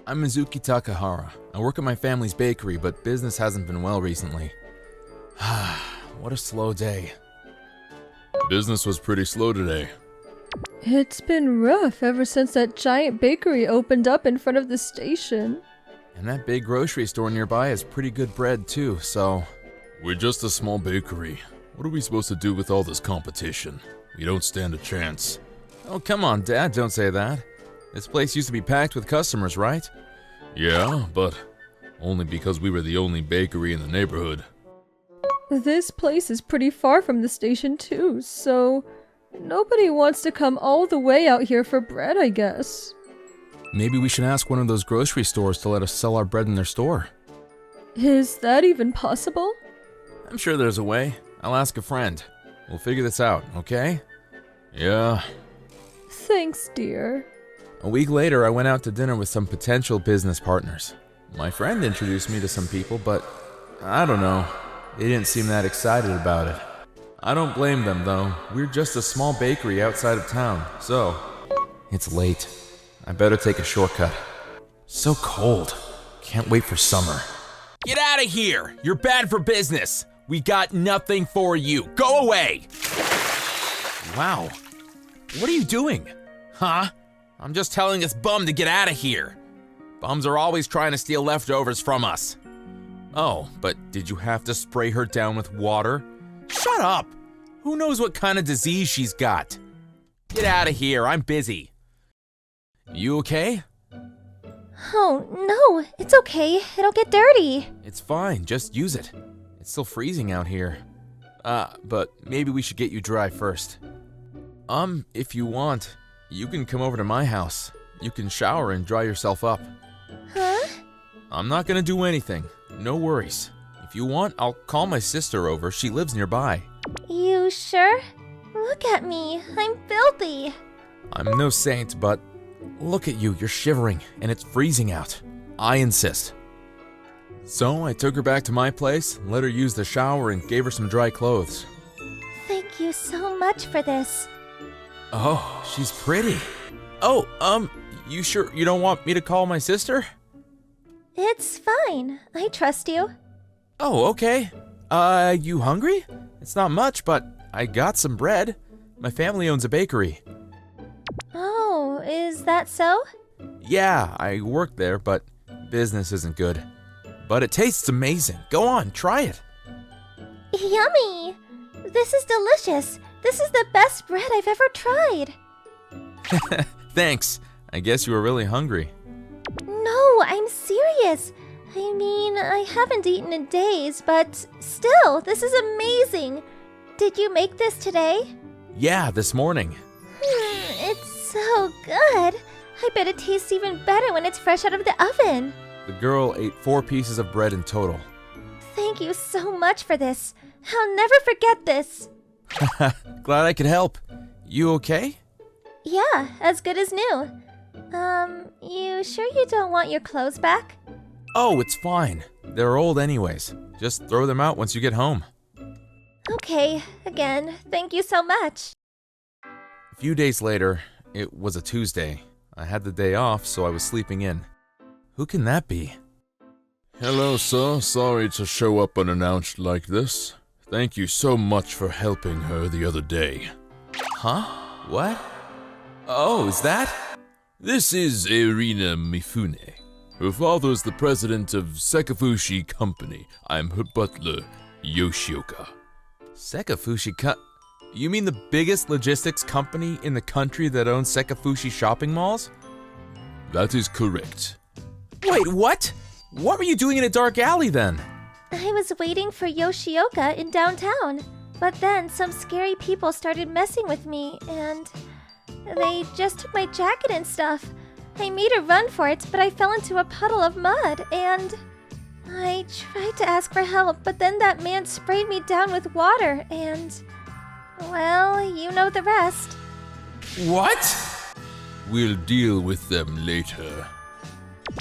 I'm Mizuki Takahara. I work at my family's bakery, but business hasn't been well recently. What a slow day. Business was pretty slow today. It's been rough ever since that giant bakery opened up in front of the station. And that big grocery store nearby has pretty good bread too, so... We're just a small bakery. What are we supposed to do with all this competition? We don't stand a chance. Oh, come on, Dad, don't say that. This place used to be packed with customers, right? Yeah, but only because we were the only bakery in the neighborhood. This place is pretty far from the station too, so nobody wants to come all the way out here for bread, I guess. Maybe we should ask one of those grocery stores to let us sell our bread in their store. Is that even possible? I'm sure there's a way. I'll ask a friend. We'll figure this out, okay? Yeah. Thanks, dear. A week later, I went out to dinner with some potential business partners. My friend introduced me to some people, but I don't know. They didn't seem that excited about it. I don't blame them, though. We're just a small bakery outside of town, so... It's late. I better take a shortcut. So cold. Can't wait for summer. Get out of here! You're bad for business! We got nothing for you! Go away! Wow. What are you doing? Huh? I'm just telling this bum to get out of here. Bums are always trying to steal leftovers from us. Oh, but did you have to spray her down with water? Shut up! Who knows what kind of disease she's got? Get out of here, I'm busy. You okay? Oh, no, it's okay. It'll get dirty. It's fine, just use it. It's still freezing out here. But maybe we should get you dry first. If you want, you can come over to my house. You can shower and dry yourself up. Huh? I'm not gonna do anything. No worries. If you want, I'll call my sister over. She lives nearby. You sure? Look at me. I'm filthy. I'm no saint, but look at you. You're shivering, and it's freezing out. I insist. So I took her back to my place, let her use the shower, and gave her some dry clothes. Thank you so much for this. Oh, she's pretty. Oh, you sure you don't want me to call my sister? It's fine. I trust you. Oh, okay. You hungry? It's not much, but I got some bread. My family owns a bakery. Oh, is that so? Yeah, I work there, but business isn't good. But it tastes amazing. Go on, try it. Yummy! This is delicious. This is the best bread I've ever tried. Thanks. I guess you were really hungry. No, I'm serious. I mean, I haven't eaten in days, but still, this is amazing. Did you make this today? Yeah, this morning. It's so good. I bet it tastes even better when it's fresh out of the oven. The girl ate 4 pieces of bread in total. Thank you so much for this. I'll never forget this. Glad I could help. You okay? Yeah, as good as new. You sure you don't want your clothes back? Oh, it's fine. They're old anyways. Just throw them out once you get home. Okay, again, thank you so much. A few days later, it was a Tuesday. I had the day off, so I was sleeping in. Who can that be? Hello, sir. Sorry to show up unannounced like this. Thank you so much for helping her the other day. Huh? What? Oh, is that? This is Irina Mifune. Her father's the president of Sekafushi Company. I'm her butler, Yoshioka. Sekafushi You mean the biggest logistics company in the country that owns Sekafushi shopping malls? That is correct. Wait, what? What were you doing in a dark alley then? I was waiting for Yoshioka in downtown, but then some scary people started messing with me, and they just took my jacket and stuff. I made a run for it, but I fell into a puddle of mud, and I tried to ask for help, but then that man sprayed me down with water, and, well, you know the rest. What? We'll deal with them later.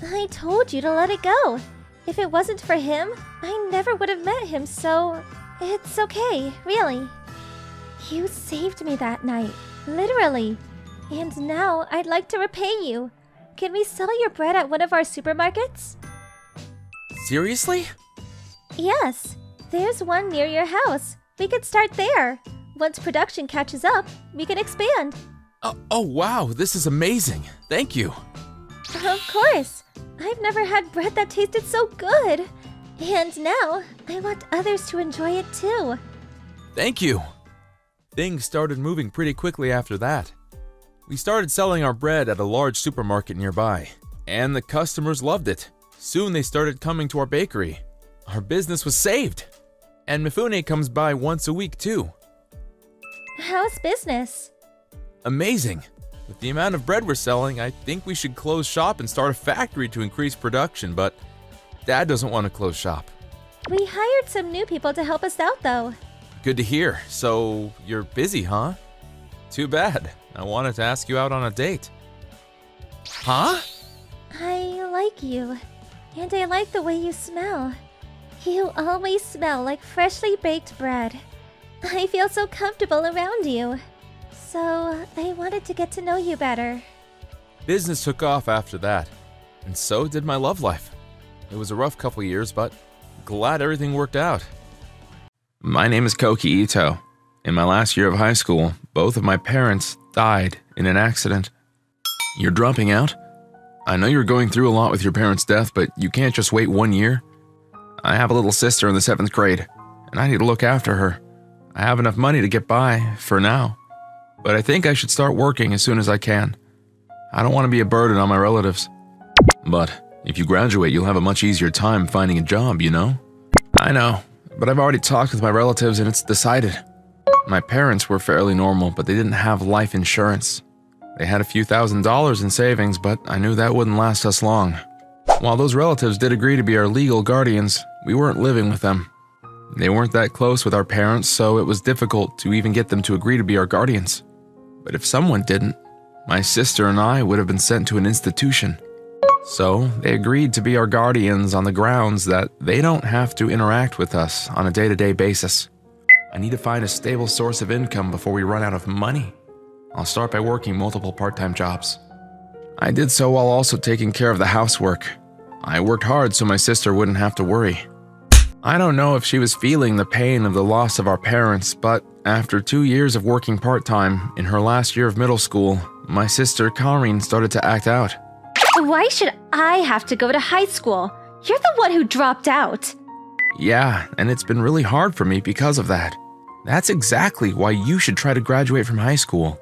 I told you to let it go. If it wasn't for him, I never would have met him, so it's okay, really. You saved me that night, literally. And now I'd like to repay you. Can we sell your bread at one of our supermarkets? Seriously? Yes, there's one near your house. We could start there. Once production catches up, we can expand. Oh wow, this is amazing. Thank you. Of course. I've never had bread that tasted so good. And now, I want others to enjoy it too. Thank you. Things started moving pretty quickly after that. We started selling our bread at a large supermarket nearby, and the customers loved it. Soon they started coming to our bakery. Our business was saved. And Mifune comes by once a week too. How's business? Amazing. With the amount of bread we're selling, I think we should close shop and start a factory to increase production, but Dad doesn't want to close shop. We hired some new people to help us out though. Good to hear. So, you're busy, huh? Too bad. I wanted to ask you out on a date. Huh? I like you. And I like the way you smell. You always smell like freshly baked bread. I feel so comfortable around you. So, I wanted to get to know you better. Business took off after that, and so did my love life. It was a rough couple years, but glad everything worked out. My name is Koki Ito. In my last year of high school, both of my parents died in an accident. You're dropping out? I know you're going through a lot with your parents' death, but you can't just wait 1 year. I have a little sister in the 7th grade, and I need to look after her. I have enough money to get by, for now. But I think I should start working as soon as I can. I don't want to be a burden on my relatives. But if you graduate, you'll have a much easier time finding a job, you know? I know, but I've already talked with my relatives and it's decided. My parents were fairly normal, but they didn't have life insurance. They had a few $1,000s in savings, but I knew that wouldn't last us long. While those relatives did agree to be our legal guardians, we weren't living with them. They weren't that close with our parents, so it was difficult to even get them to agree to be our guardians. But if someone didn't, my sister and I would have been sent to an institution. So they agreed to be our guardians on the grounds that they don't have to interact with us on a day-to-day basis. I need to find a stable source of income before we run out of money. I'll start by working multiple part-time jobs. I did so while also taking care of the housework. I worked hard so my sister wouldn't have to worry. I don't know if she was feeling the pain of the loss of our parents, but after 2 years of working part-time, in her last year of middle school, my sister Karin started to act out. Why should I have to go to high school? You're the one who dropped out. Yeah, and it's been really hard for me because of that. That's exactly why you should try to graduate from high school.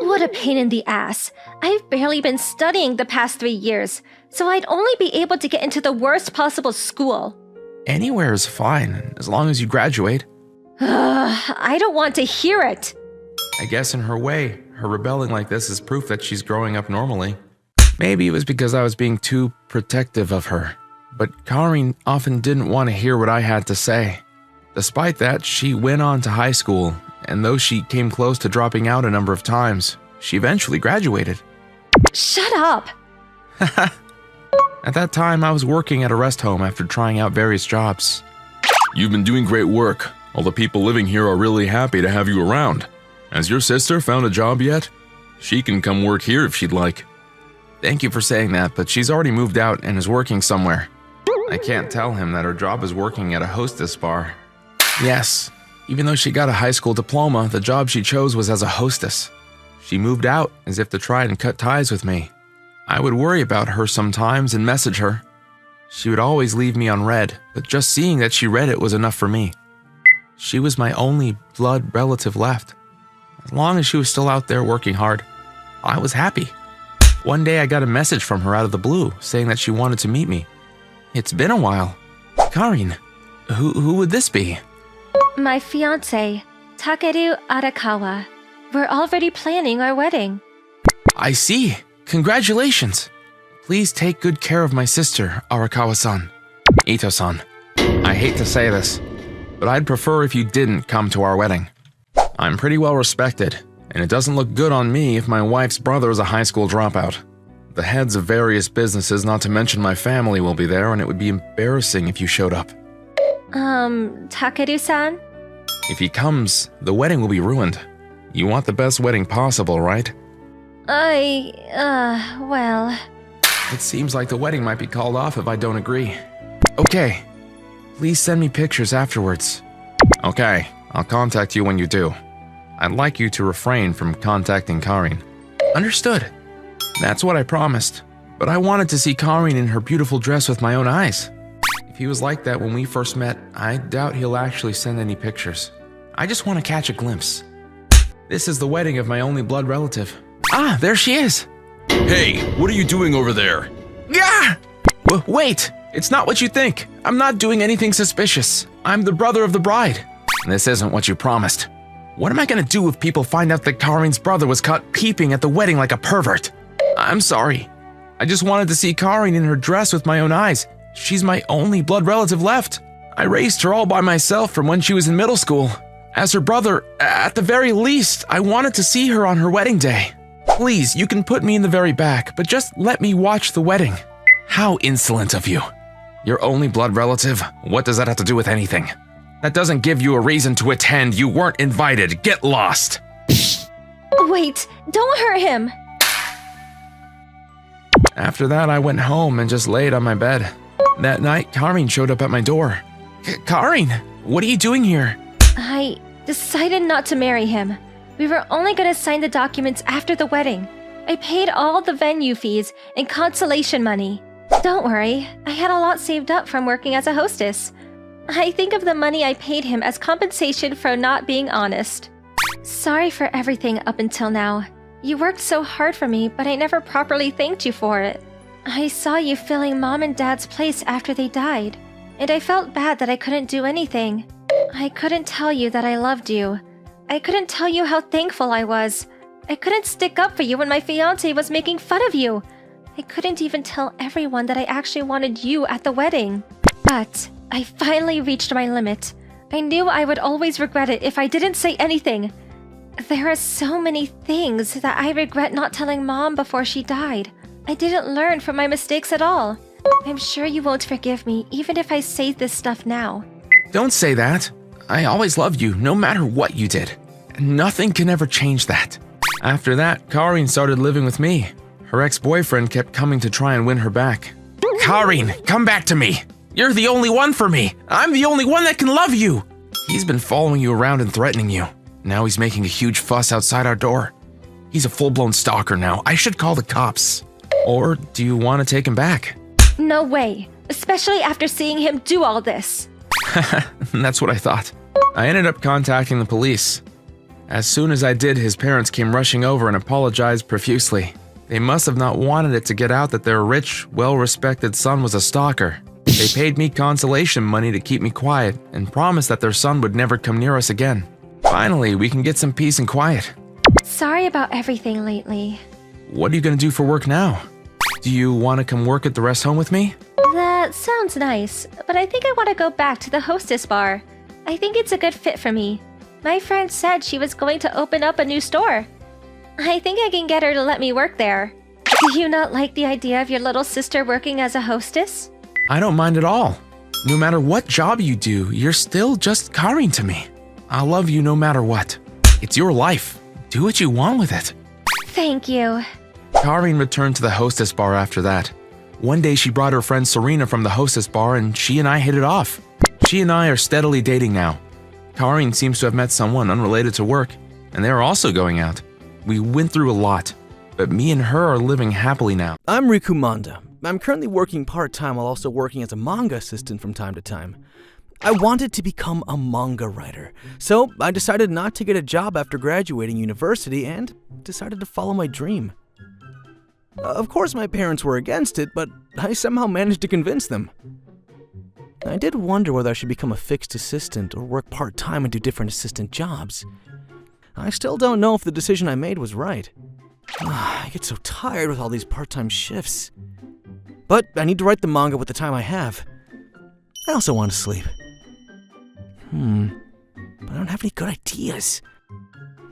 What a pain in the ass. I've barely been studying the past 3 years, so I'd only be able to get into the worst possible school. Anywhere is fine, as long as you graduate. I don't want to hear it. I guess in her way, her rebelling like this is proof that she's growing up normally. Maybe it was because I was being too protective of her, but Karin often didn't want to hear what I had to say. Despite that, she went on to high school, and though she came close to dropping out a number of times, she eventually graduated. Shut up! At that time, I was working at a rest home after trying out various jobs. You've been doing great work. All the people living here are really happy to have you around. Has your sister found a job yet? She can come work here if she'd like. Thank you for saying that, but she's already moved out and is working somewhere. I can't tell him that her job is working at a hostess bar. Yes, even though she got a high school diploma, the job she chose was as a hostess. She moved out as if to try and cut ties with me. I would worry about her sometimes and message her. She would always leave me on read, but just seeing that she read it was enough for me. She was my only blood relative left. As long as she was still out there working hard, I was happy. One day I got a message from her out of the blue saying that she wanted to meet me. It's been a while. Karin, who would this be? My fiancé, Takeru Arakawa. We're already planning our wedding. I see. Congratulations. Please take good care of my sister, Arakawa-san. Ito-san. I hate to say this, but I'd prefer if you didn't come to our wedding. I'm pretty well respected, and it doesn't look good on me if my wife's brother is a high school dropout. The heads of various businesses, not to mention my family, will be there, and it would be embarrassing if you showed up. Takeru-san? If he comes, the wedding will be ruined. You want the best wedding possible, right? Well... It seems like the wedding might be called off if I don't agree. Okay. Please send me pictures afterwards. Okay, I'll contact you when you do. I'd like you to refrain from contacting Karin. Understood. That's what I promised. But I wanted to see Karin in her beautiful dress with my own eyes. If he was like that when we first met, I doubt he'll actually send any pictures. I just want to catch a glimpse. This is the wedding of my only blood relative. Ah, there she is! Hey, what are you doing over there? Yeah! Wait! It's not what you think. I'm not doing anything suspicious. I'm the brother of the bride. This isn't what you promised. What am I gonna do if people find out that Karin's brother was caught peeping at the wedding like a pervert? I'm sorry. I just wanted to see Karin in her dress with my own eyes. She's my only blood relative left. I raised her all by myself from when she was in middle school. As her brother, at the very least, I wanted to see her on her wedding day. Please, you can put me in the very back, but just let me watch the wedding. How insolent of you. Your only blood relative? What does that have to do with anything? That doesn't give you a reason to attend. You weren't invited. Get lost. Wait, don't hurt him! After that, I went home and just laid on my bed. That night, Karin showed up at my door. Karin, what are you doing here? I decided not to marry him. We were only going to sign the documents after the wedding. I paid all the venue fees and consolation money. Don't worry, I had a lot saved up from working as a hostess. I think of the money I paid him as compensation for not being honest. Sorry for everything up until now. You worked so hard for me, but I never properly thanked you for it. I saw you filling Mom and Dad's place after they died, and I felt bad that I couldn't do anything. I couldn't tell you that I loved you. I couldn't tell you how thankful I was. I couldn't stick up for you when my fiancé was making fun of you. I couldn't even tell everyone that I actually wanted you at the wedding. But I finally reached my limit. I knew I would always regret it if I didn't say anything. There are so many things that I regret not telling Mom before she died. I didn't learn from my mistakes at all. I'm sure you won't forgive me, even if I say this stuff now. Don't say that. I always loved you, no matter what you did. Nothing can ever change that. After that, Karin started living with me. Her ex-boyfriend kept coming to try and win her back. Karin, come back to me! You're the only one for me! I'm the only one that can love you! He's been following you around and threatening you. Now he's making a huge fuss outside our door. He's a full-blown stalker now. I should call the cops. Or do you want to take him back? No way, especially after seeing him do all this. That's what I thought. I ended up contacting the police. As soon as I did, his parents came rushing over and apologized profusely. They must have not wanted it to get out that their rich, well-respected son was a stalker. They paid me consolation money to keep me quiet and promised that their son would never come near us again. Finally, we can get some peace and quiet. Sorry about everything lately. What are you gonna do for work now? Do you want to come work at the rest home with me? That sounds nice, but I think I want to go back to the hostess bar. I think it's a good fit for me. My friend said she was going to open up a new store. I think I can get her to let me work there. Do you not like the idea of your little sister working as a hostess? I don't mind at all. No matter what job you do, you're still just Karin to me. I'll love you no matter what. It's your life. Do what you want with it. Thank you. Karin returned to the hostess bar after that. One day she brought her friend Serena from the hostess bar and she and I hit it off. She and I are steadily dating now. Karin seems to have met someone unrelated to work, and they are also going out. We went through a lot, but me and her are living happily now. I'm Riku Manda. I'm currently working part-time while also working as a manga assistant from time to time. I wanted to become a manga writer, so I decided not to get a job after graduating university and decided to follow my dream. Of course my parents were against it, but I somehow managed to convince them. I did wonder whether I should become a fixed assistant or work part-time and do different assistant jobs. I still don't know if the decision I made was right. I get so tired with all these part-time shifts. But I need to write the manga with the time I have. I also want to sleep. But I don't have any good ideas.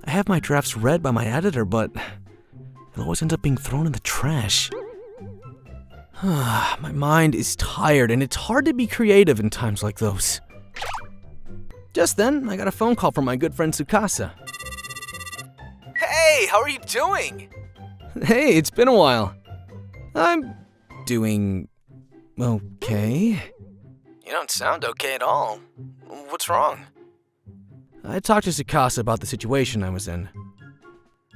I have my drafts read by my editor, but it always ends up being thrown in the trash. My mind is tired, and it's hard to be creative in times like those. Just then, I got a phone call from my good friend Tsukasa. Hey, how are you doing? Hey, it's been a while. I'm doing okay. You don't sound okay at all. What's wrong? I talked to Tsukasa about the situation I was in.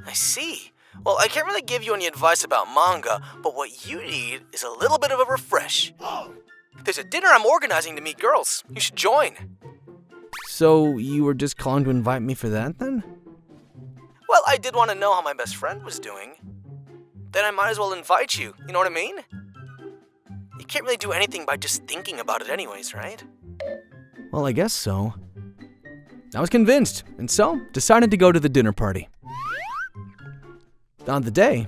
I see. Well, I can't really give you any advice about manga, but what you need is a little bit of a refresh. There's a dinner I'm organizing to meet girls. You should join. So, you were just calling to invite me for that, then? Well, I did want to know how my best friend was doing. Then I might as well invite you, you know what I mean? You can't really do anything by just thinking about it anyways, right? Well, I guess so. I was convinced, and so decided to go to the dinner party. On the day,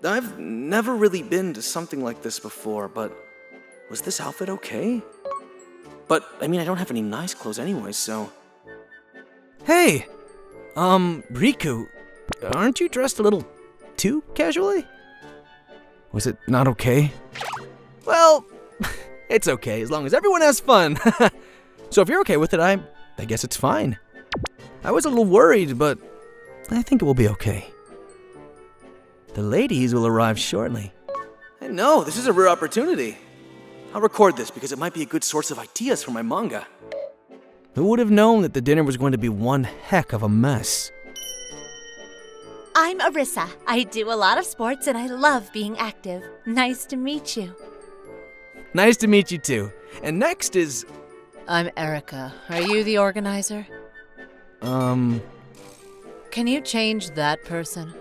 I've never really been to something like this before, but was this outfit okay? But, I mean, I don't have any nice clothes anyway, so... Hey! Riku, aren't you dressed a little too casually? Was it not okay? Well, it's okay as long as everyone has fun. So if you're okay with it, I guess it's fine. I was a little worried, but I think it will be okay. The ladies will arrive shortly. I know, this is a rare opportunity. I'll record this because it might be a good source of ideas for my manga. Who would have known that the dinner was going to be one heck of a mess? I'm Arissa. I do a lot of sports and I love being active. Nice to meet you. Nice to meet you too. And next is... I'm Erica. Are you the organizer? Can you change that person?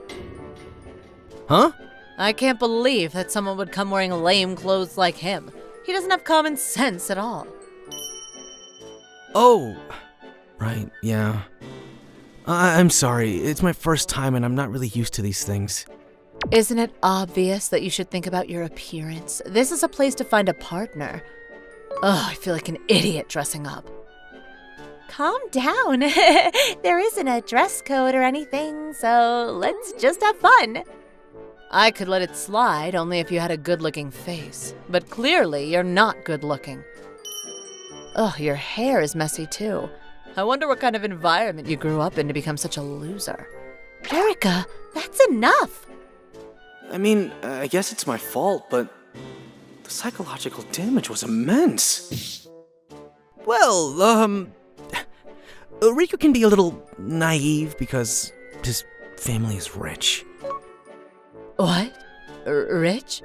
Huh? I can't believe that someone would come wearing lame clothes like him. He doesn't have common sense at all. Oh, right, yeah. I'm sorry, it's my first time and I'm not really used to these things. Isn't it obvious that you should think about your appearance? This is a place to find a partner. Ugh, I feel like an idiot dressing up. Calm down. There isn't a dress code or anything, so let's just have fun. I could let it slide only if you had a good-looking face. But clearly, you're not good-looking. Ugh, your hair is messy too. I wonder what kind of environment you grew up in to become such a loser. Erica, that's enough. I mean, I guess it's my fault, but the psychological damage was immense. Well, Riku can be a little naive because his family is rich. What? Rich?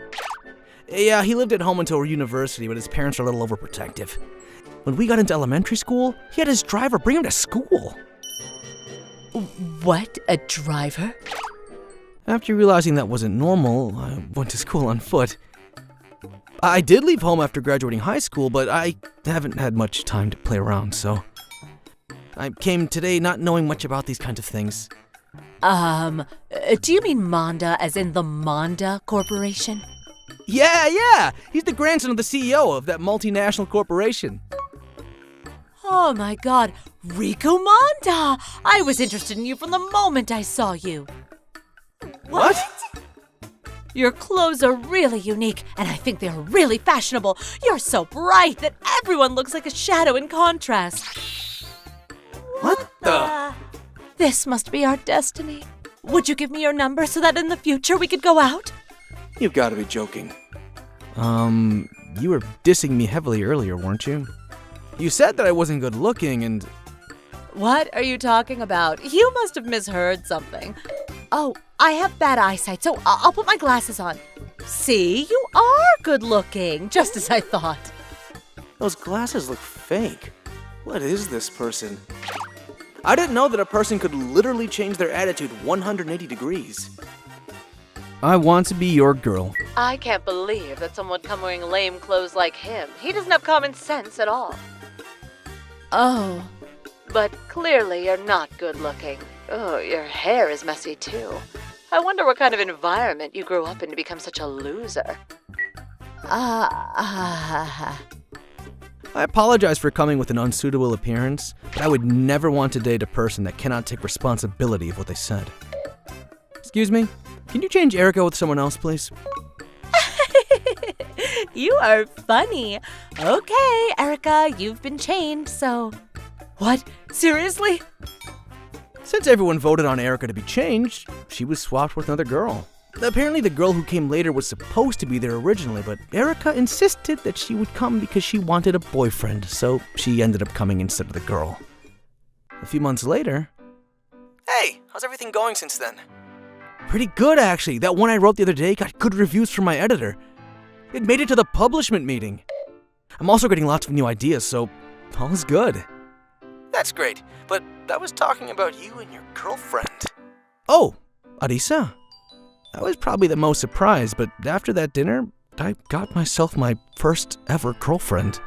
Yeah, he lived at home until university, but his parents are a little overprotective. When we got into elementary school, he had his driver bring him to school. What? A driver? After realizing that wasn't normal, I went to school on foot. I did leave home after graduating high school, but I haven't had much time to play around, so... I came today not knowing much about these kinds of things. Do you mean Manda as in the Manda Corporation? Yeah! He's the grandson of the CEO of that multinational corporation. Oh my god, Riku Manda! I was interested in you from the moment I saw you. What? Your clothes are really unique, and I think they're really fashionable. You're so bright that everyone looks like a shadow in contrast. What the? This must be our destiny. Would you give me your number so that in the future we could go out? You've got to be joking. You were dissing me heavily earlier, weren't you? You said that I wasn't good looking and... What are you talking about? You must have misheard something. Oh, I have bad eyesight, so I'll put my glasses on. See, you are good looking, just as I thought. Those glasses look fake. What is this person? I didn't know that a person could literally change their attitude 180 degrees. I want to be your girl. I can't believe that someone would come wearing lame clothes like him. He doesn't have common sense at all. Oh, but clearly you're not good looking. Oh, your hair is messy too. I wonder what kind of environment you grew up in to become such a loser. I apologize for coming with an unsuitable appearance, but I would never want to date a person that cannot take responsibility of what they said. Excuse me? Can you change Erica with someone else, please? You are funny. Okay, Erica, you've been chained, so... What? Seriously? Since everyone voted on Erika to be changed, she was swapped with another girl. Apparently the girl who came later was supposed to be there originally, but Erika insisted that she would come because she wanted a boyfriend, so she ended up coming instead of the girl. A few months later... Hey, how's everything going since then? Pretty good, actually. That one I wrote the other day got good reviews from my editor. It made it to the publishment meeting. I'm also getting lots of new ideas, so all is good. That's great, but I was talking about you and your girlfriend. Oh, Arisa. I was probably the most surprised, but after that dinner, I got myself my first ever girlfriend.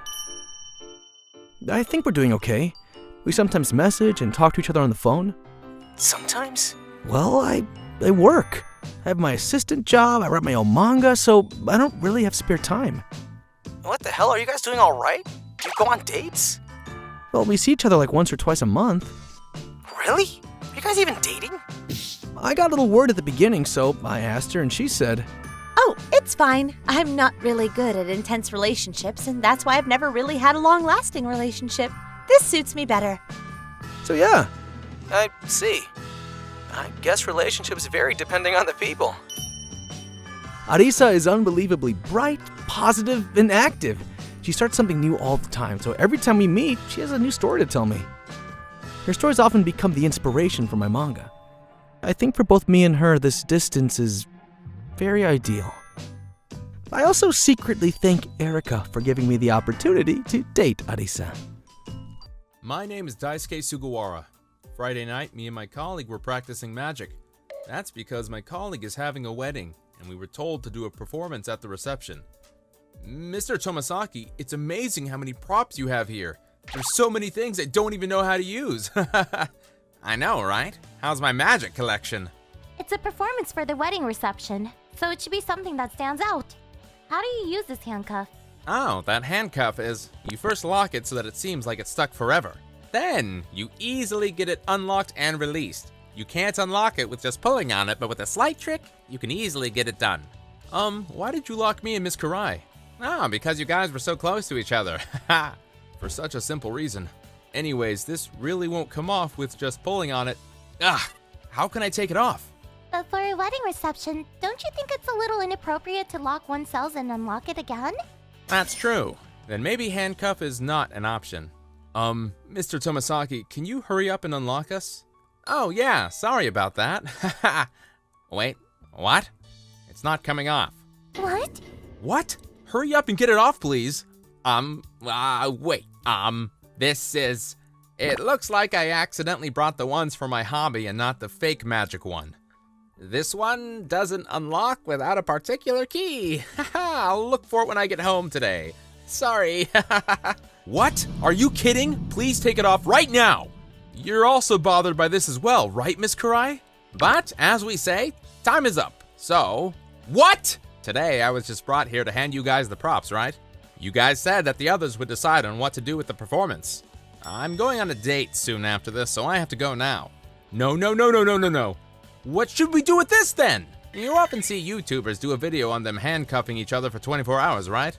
I think we're doing okay. We sometimes message and talk to each other on the phone. Sometimes? Well, I work. I have my assistant job, I write my own manga, so I don't really have spare time. What the hell, are you guys doing all right? Do you go on dates? Well, we see each other like once or twice a month. Really? Are you guys even dating? I got a little worried at the beginning, so I asked her and she said, Oh, it's fine. I'm not really good at intense relationships, and that's why I've never really had a long-lasting relationship. This suits me better. So yeah, I see. I guess relationships vary depending on the people. Arisa is unbelievably bright, positive, and active. She starts something new all the time, so every time we meet, she has a new story to tell me. Her stories often become the inspiration for my manga. I think for both me and her, this distance is very ideal. I also secretly thank Erika for giving me the opportunity to date Arisa. My name is Daisuke Sugawara. Friday night, me and my colleague were practicing magic. That's because my colleague is having a wedding, and we were told to do a performance at the reception. Mr. Tomasaki, it's amazing how many props you have here. There's so many things I don't even know how to use. I know, right? How's my magic collection? It's a performance for the wedding reception, so it should be something that stands out. How do you use this handcuff? Oh, that handcuff is, you first lock it so that it seems like it's stuck forever. Then, you easily get it unlocked and released. You can't unlock it with just pulling on it, but with a slight trick, you can easily get it done. Why did you lock me and Miss Karai? Oh, because you guys were so close to each other. For such a simple reason. Anyways, this really won't come off with just pulling on it. How can I take it off? But for a wedding reception, don't you think it's a little inappropriate to lock oneself and unlock it again? That's true. Then maybe handcuff is not an option. Mr. Tomasaki, can you hurry up and unlock us? Oh yeah, sorry about that. Wait, what? It's not coming off. What? What? Hurry up and get it off, please. Wait, this is... It looks like I accidentally brought the ones for my hobby and not the fake magic one. This one doesn't unlock without a particular key. I'll look for it when I get home today. Sorry. What? Are you kidding? Please take it off right now. You're also bothered by this as well, right, Miss Karai? But, as we say, time is up. So, What? today I was just brought here to hand you guys the props, right? You guys said that the others would decide on what to do with the performance. I'm going on a date soon after this, so I have to go now. No. What should we do with this then? You often see YouTubers do a video on them handcuffing each other for 24 hours, right?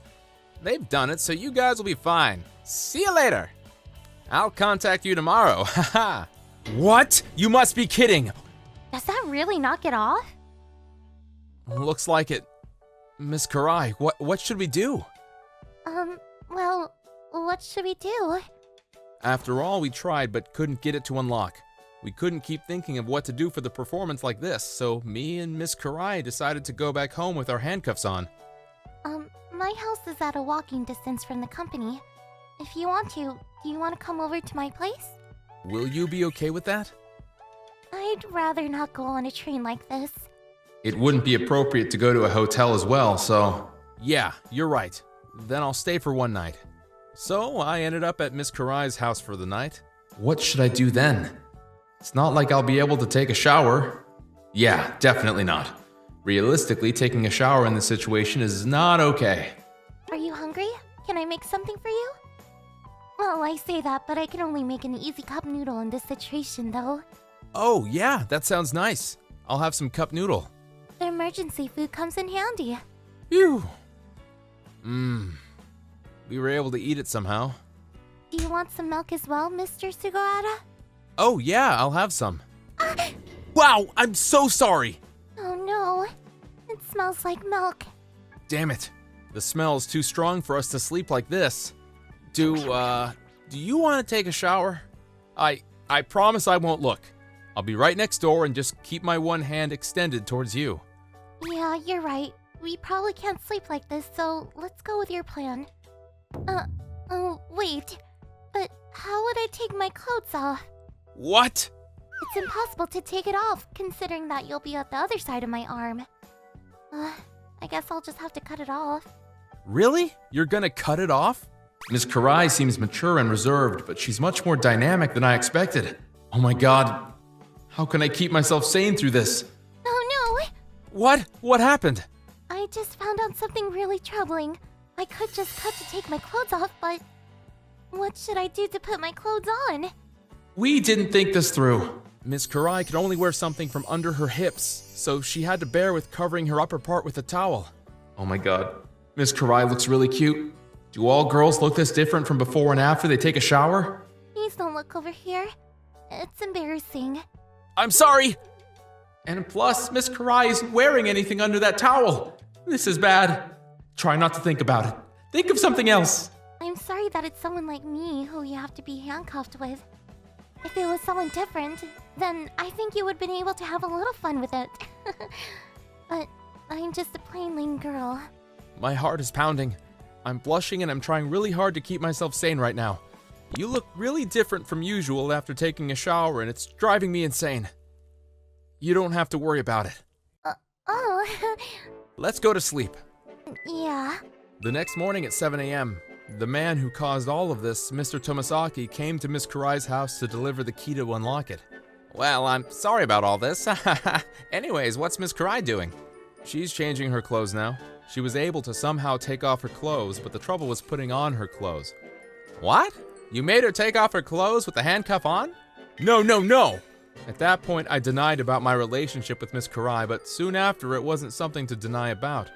They've done it, so you guys will be fine. See you later. I'll contact you tomorrow, haha. What? You must be kidding. Does that really knock it off? Looks like it. Miss Karai, what should we do? Well, what should we do? After all, we tried but couldn't get it to unlock. We couldn't keep thinking of what to do for the performance like this, so me and Miss Karai decided to go back home with our handcuffs on. My house is at a walking distance from the company. If you want to, do you want to come over to my place? Will you be okay with that? I'd rather not go on a train like this. It wouldn't be appropriate to go to a hotel as well, so... Yeah, you're right. Then I'll stay for one night. So I ended up at Miss Karai's house for the night. What should I do then? It's not like I'll be able to take a shower. Yeah, definitely not. Realistically, taking a shower in this situation is not okay. Are you hungry? Can I make something for you? Well, I say that, but I can only make an easy cup noodle in this situation, though. Oh, yeah, that sounds nice. I'll have some cup noodle. The emergency food comes in handy. Phew. We were able to eat it somehow. Do you want some milk as well, Mr. Sugawara? Oh, yeah, I'll have some. Wow, I'm so sorry. Oh no, it smells like milk. Damn it. The smell's too strong for us to sleep like this. Do you want to take a shower? I promise I won't look. I'll be right next door and just keep my one hand extended towards you. Yeah, you're right. We probably can't sleep like this, so let's go with your plan. Oh, wait. But how would I take my clothes off? What? It's impossible to take it off, considering that you'll be at the other side of my arm. I guess I'll just have to cut it off. Really? You're gonna cut it off? Ms. Karai seems mature and reserved, but she's much more dynamic than I expected. Oh my god. How can I keep myself sane through this? Oh no! What? What happened? I just found out something really troubling. I could just cut to take my clothes off, but what should I do to put my clothes on? We didn't think this through. Ms. Karai could only wear something from under her hips, so she had to bear with covering her upper part with a towel. Oh my god. Ms. Karai looks really cute. Do all girls look this different from before and after they take a shower? Please don't look over here. It's embarrassing. I'm sorry! And plus, Miss Karai isn't wearing anything under that towel. This is bad. Try not to think about it. Think of something else. I'm sorry that it's someone like me who you have to be handcuffed with. If it was someone different, then I think you would have been able to have a little fun with it. But I'm just a plain lame girl. My heart is pounding. I'm blushing and I'm trying really hard to keep myself sane right now. You look really different from usual after taking a shower and it's driving me insane. You don't have to worry about it. Oh. Let's go to sleep. Yeah. The next morning at 7 a.m., the man who caused all of this, Mr. Tomasaki, came to Miss Karai's house to deliver the key to unlock it. Well, I'm sorry about all this. Anyways, what's Miss Karai doing? She's changing her clothes now. She was able to somehow take off her clothes, but the trouble was putting on her clothes. What? You made her take off her clothes with the handcuff on? No, no, no! At that point, I denied about my relationship with Miss Karai, but soon after, it wasn't something to deny about.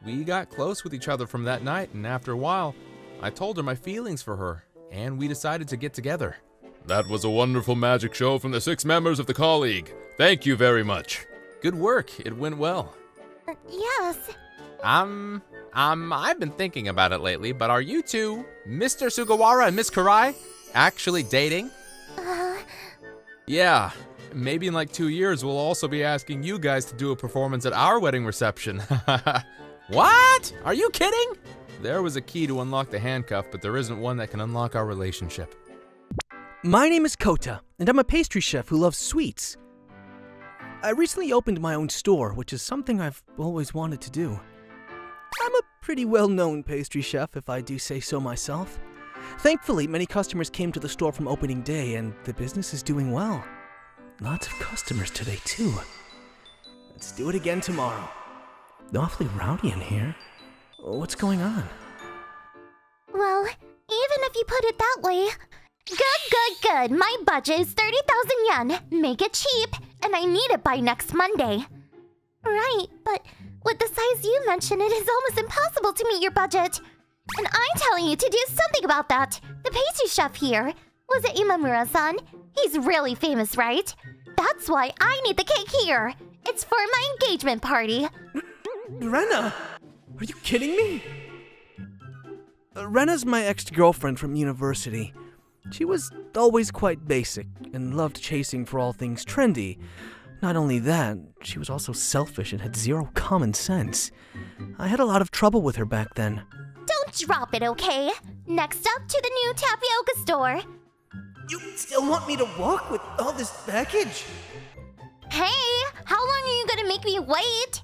We got close with each other from that night, and after a while, I told her my feelings for her, and we decided to get together. That was a wonderful magic show from the 6 members of the colleague. Thank you very much. Good work. It went well. Yes. I've been thinking about it lately, but are you two, Mr. Sugawara and Miss Karai, actually dating? Yeah. Maybe in like 2 years, we'll also be asking you guys to do a performance at our wedding reception. What? Are you kidding? There was a key to unlock the handcuff, but there isn't one that can unlock our relationship. My name is Kota, and I'm a pastry chef who loves sweets. I recently opened my own store, which is something I've always wanted to do. I'm a pretty well-known pastry chef, if I do say so myself. Thankfully, many customers came to the store from opening day, and the business is doing well. Lots of customers today, too. Let's do it again tomorrow. Awfully rowdy in here. What's going on? Well, even if you put it that way. Good. My budget is 30,000 yen. Make it cheap, and I need it by next Monday. Right, but with the size you mentioned, it is almost impossible to meet your budget. And I'm telling you to do something about that. The pastry chef here. Was it Imamura-san? He's really famous, right? That's why I need the cake here. It's for my engagement party. Rena! Are you kidding me? Rena's my ex-girlfriend from university. She was always quite basic and loved chasing for all things trendy. Not only that, she was also selfish and had zero common sense. I had a lot of trouble with her back then. Don't drop it, okay? Next up to the new tapioca store. You still want me to walk with all this baggage? Hey, how long are you gonna make me wait?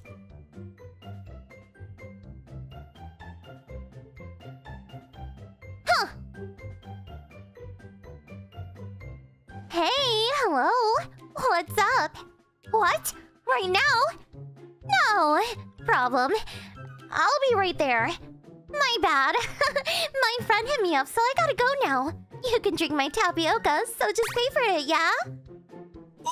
Huh. Hey, hello. What's up? What? Right now? No problem. I'll be right there. My bad. My friend hit me up, so I gotta go now. You can drink my tapioca, so just pay for it, yeah?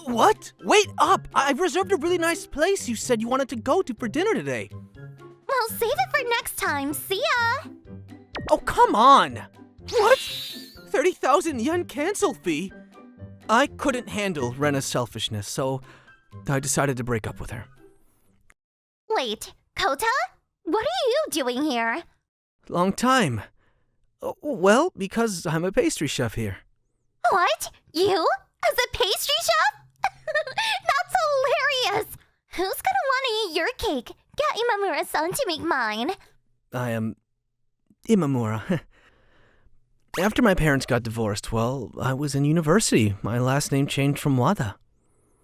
What? Wait up! I've reserved a really nice place you said you wanted to go to for dinner today. Well, save it for next time. See ya! Oh, come on! What? 30,000 yen cancel fee? I couldn't handle Rena's selfishness, so I decided to break up with her. Wait, Kota? What are you doing here? Long time. Well, because I'm a pastry chef here. What? You? As a pastry chef? That's hilarious! Who's gonna want to eat your cake? Get Imamura-san to make mine. I am Imamura. After my parents got divorced, well, I was in university. My last name changed from Wada.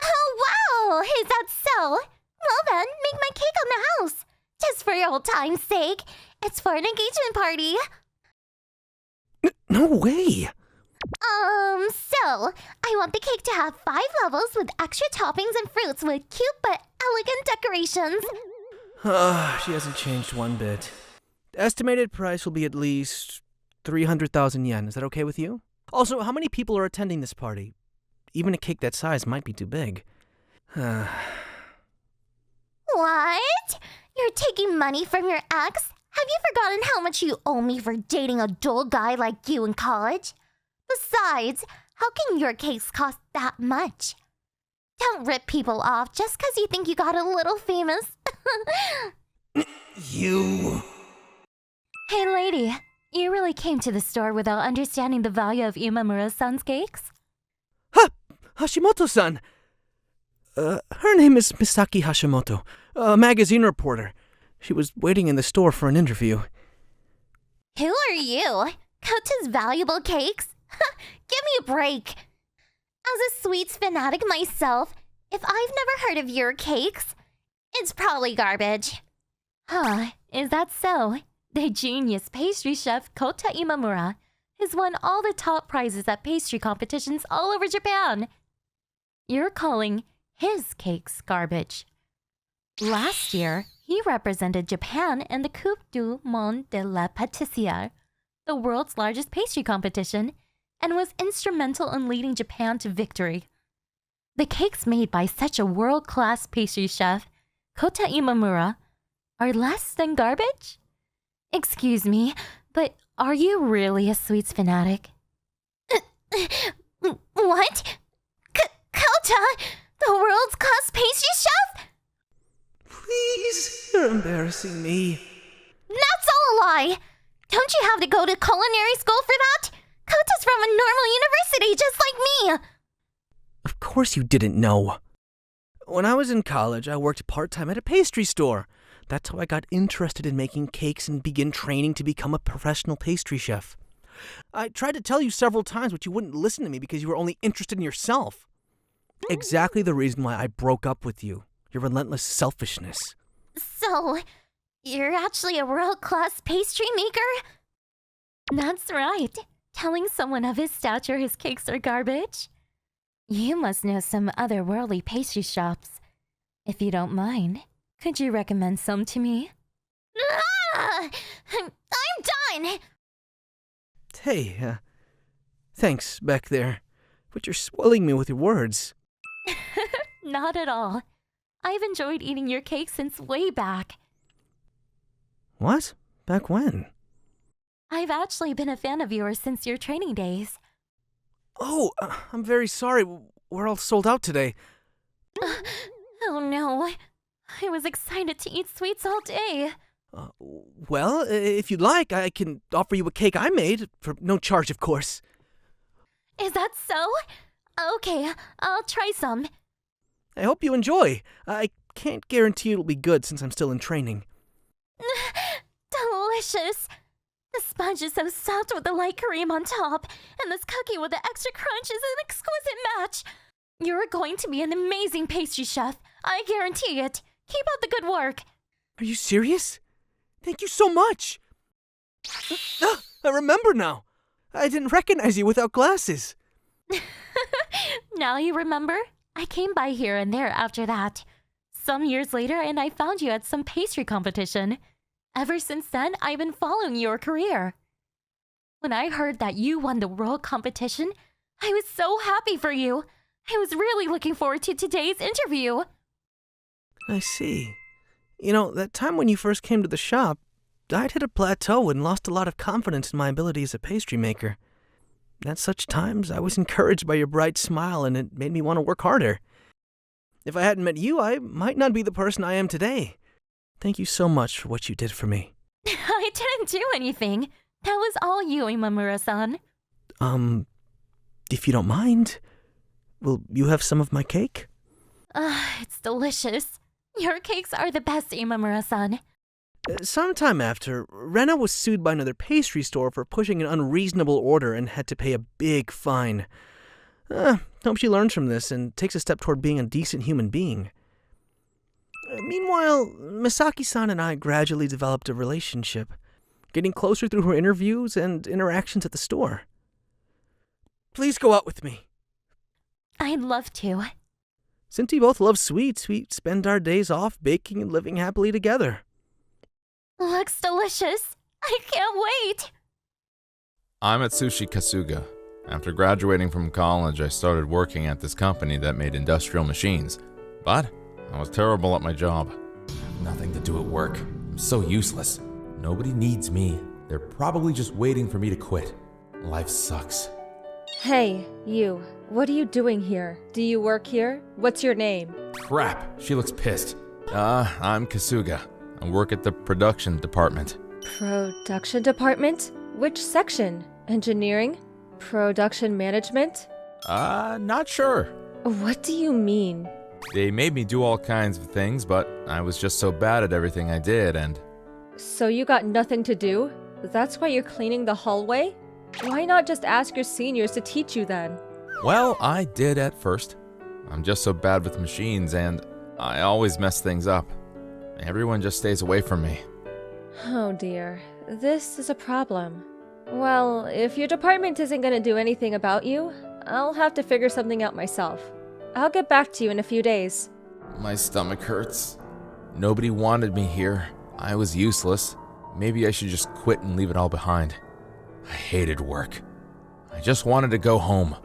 Oh, wow! Is that so? Well then, make my cake on the house. Just for your old time's sake. It's for an engagement party. No way! So, I want the cake to have 5 levels with extra toppings and fruits with cute but elegant decorations. She hasn't changed one bit. The estimated price will be at least 300,000 yen. Is that okay with you? Also, how many people are attending this party? Even a cake that size might be too big. What? You're taking money from your ex? Have you forgotten how much you owe me for dating a dull guy like you in college? Besides, how can your cakes cost that much? Don't rip people off just because you think you got a little famous. You... Hey lady, you really came to the store without understanding the value of Imamura-san's cakes? Hashimoto-san! Her name is Misaki Hashimoto, a magazine reporter. She was waiting in the store for an interview. Who are you? Kota's valuable cakes? Give me a break. As a sweets fanatic myself, if I've never heard of your cakes, it's probably garbage. Is that so? The genius pastry chef Kota Imamura has won all the top prizes at pastry competitions all over Japan. You're calling his cakes garbage. Last year, he represented Japan in the Coupe du Monde de la Pâtissière, the world's largest pastry competition, and was instrumental in leading Japan to victory. The cakes made by such a world-class pastry chef, Kota Imamura, are less than garbage? Excuse me, but are you really a sweets fanatic? What? Kota, the world's class pastry chef? Please, you're embarrassing me. That's all a lie. Don't you have to go to culinary school for that? Kota's from a normal university just like me. Of course you didn't know. When I was in college, I worked part-time at a pastry store. That's how I got interested in making cakes and began training to become a professional pastry chef. I tried to tell you several times, but you wouldn't listen to me because you were only interested in yourself. Exactly the reason why I broke up with you. Your relentless selfishness. So, you're actually a world-class pastry maker? That's right. Telling someone of his stature his cakes are garbage? You must know some otherworldly pastry shops. If you don't mind, could you recommend some to me? I'm done! Hey, thanks back there. But you're spoiling me with your words. Not at all. I've enjoyed eating your cake since way back. What? Back when? I've actually been a fan of yours since your training days. Oh, I'm very sorry. We're all sold out today. Oh no. I was excited to eat sweets all day. Well, if you'd like, I can offer you a cake I made, for no charge, of course. Is that so? Okay, I'll try some. I hope you enjoy. I can't guarantee it'll be good since I'm still in training. Delicious. The sponge is so soft with the light cream on top, and this cookie with the extra crunch is an exquisite match. You're going to be an amazing pastry chef. I guarantee it. Keep up the good work. Are you serious? Thank you so much. I remember now. I didn't recognize you without glasses. Now you remember? I came by here and there after that. Some years later, and I found you at some pastry competition. Ever since then, I've been following your career. When I heard that you won the world competition, I was so happy for you. I was really looking forward to today's interview. I see. You know, that time when you first came to the shop, I'd hit a plateau and lost a lot of confidence in my ability as a pastry maker. At such times, I was encouraged by your bright smile, and it made me want to work harder. If I hadn't met you, I might not be the person I am today. Thank you so much for what you did for me. I didn't do anything. That was all you, Imamura-san. If you don't mind, will you have some of my cake? It's delicious. Your cakes are the best, Imamura-san. Sometime after, Rena was sued by another pastry store for pushing an unreasonable order and had to pay a big fine. Hope she learns from this and takes a step toward being a decent human being. Meanwhile, Misaki-san and I gradually developed a relationship, getting closer through her interviews and interactions at the store. Please go out with me. I'd love to. Since we both love sweets, we spend our days off baking and living happily together. Looks delicious. I can't wait. I'm Atsushi Kasuga. After graduating from college, I started working at this company that made industrial machines. But I was terrible at my job. I have nothing to do at work. I'm so useless. Nobody needs me. They're probably just waiting for me to quit. Life sucks. Hey, you. What are you doing here? Do you work here? What's your name? Crap, she looks pissed. I'm Kasuga. I work at the production department. Production department? Which section? Engineering? Production management? Not sure. What do you mean? They made me do all kinds of things, but I was just so bad at everything I did, and... So you got nothing to do? That's why you're cleaning the hallway? Why not just ask your seniors to teach you then? Well, I did at first. I'm just so bad with machines, and I always mess things up. Everyone just stays away from me. Oh dear, this is a problem. Well, if your department isn't going to do anything about you, I'll have to figure something out myself. I'll get back to you in a few days. My stomach hurts. Nobody wanted me here. I was useless. Maybe I should just quit and leave it all behind. I hated work. I just wanted to go home.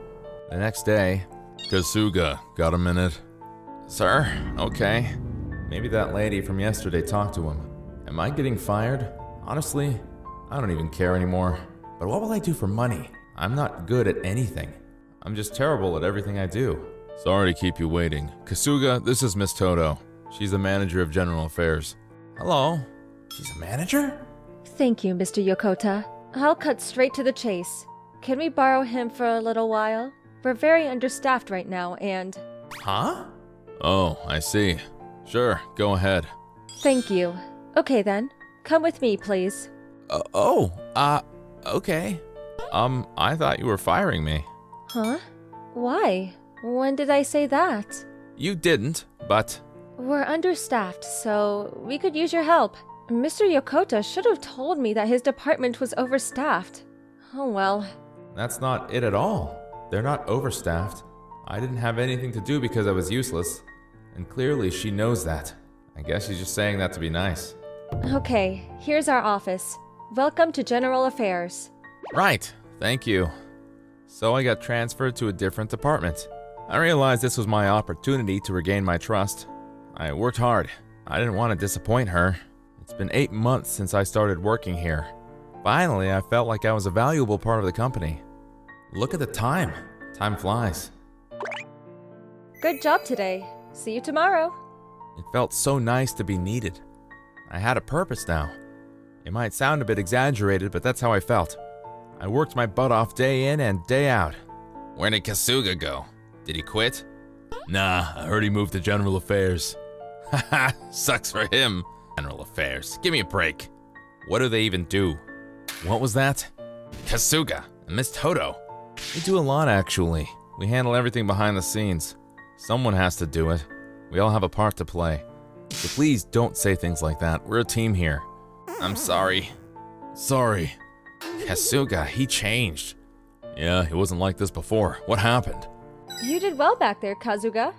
The next day... Kasuga, got a minute? Sir? Okay. Maybe that lady from yesterday talked to him. Am I getting fired? Honestly, I don't even care anymore. But what will I do for money? I'm not good at anything. I'm just terrible at everything I do. Sorry to keep you waiting. Kasuga, this is Miss Toto. She's the manager of general affairs. Hello? She's a manager? Thank you, Mr. Yokota. I'll cut straight to the chase. Can we borrow him for a little while? We're very understaffed right now, and... Huh? Oh, I see. Sure, go ahead. Thank you. Okay then. Come with me, please. Okay. I thought you were firing me. Huh? Why? When did I say that? You didn't, but... We're understaffed, so we could use your help. Mr. Yokota should have told me that his department was overstaffed. Oh well. That's not it at all. They're not overstaffed. I didn't have anything to do because I was useless. And clearly she knows that. I guess she's just saying that to be nice. Okay, here's our office. Welcome to General Affairs. Right, thank you. So I got transferred to a different department. I realized this was my opportunity to regain my trust. I worked hard. I didn't want to disappoint her. It's been 8 months since I started working here. Finally, I felt like I was a valuable part of the company. Look at the time. Time flies. Good job today. See you tomorrow. It felt so nice to be needed. I had a purpose now. It might sound a bit exaggerated, but that's how I felt. I worked my butt off day in and day out. Where did Kasuga go? Did he quit? Nah, I heard he moved to general affairs. Haha, sucks for him. General affairs. Give me a break. What do they even do? What was that? Kasuga and Miss Toto. We do a lot, actually. We handle everything behind the scenes. Someone has to do it. We all have a part to play. So please don't say things like that. We're a team here. I'm sorry. Sorry. Kasuga, he changed. Yeah, he wasn't like this before. What happened? You did well back there, Kasuga.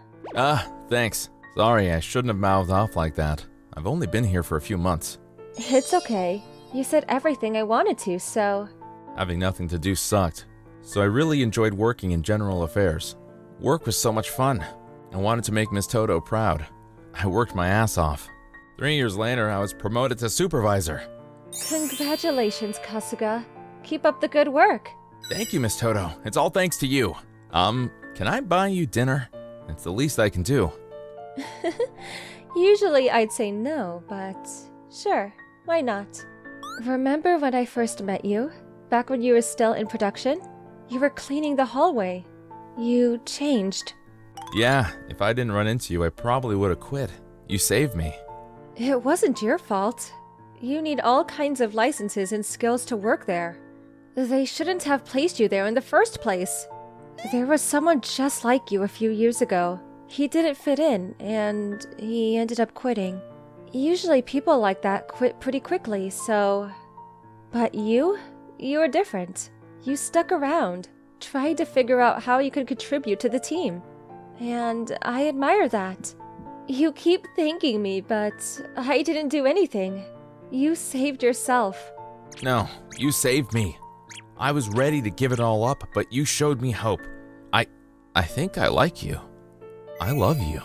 Thanks. Sorry, I shouldn't have mouthed off like that. I've only been here for a few months. It's okay. You said everything I wanted to, so... Having nothing to do sucked. So I really enjoyed working in general affairs. Work was so much fun. I wanted to make Miss Toto proud. I worked my ass off. 3 years later, I was promoted to supervisor. Congratulations, Kasuga. Keep up the good work. Thank you, Miss Toto. It's all thanks to you. Can I buy you dinner? It's the least I can do. Usually I'd say no, but sure, why not? Remember when I first met you? Back when you were still in production? You were cleaning the hallway. You changed. Yeah, if I didn't run into you, I probably would have quit. You saved me. It wasn't your fault. You need all kinds of licenses and skills to work there. They shouldn't have placed you there in the first place. There was someone just like you a few years ago. He didn't fit in, and he ended up quitting. Usually people like that quit pretty quickly, so... But you were different. You stuck around, tried to figure out how you could contribute to the team. And I admire that. You keep thanking me, but I didn't do anything. You saved yourself. No, you saved me. I was ready to give it all up, but you showed me hope. I think I like you. I love you.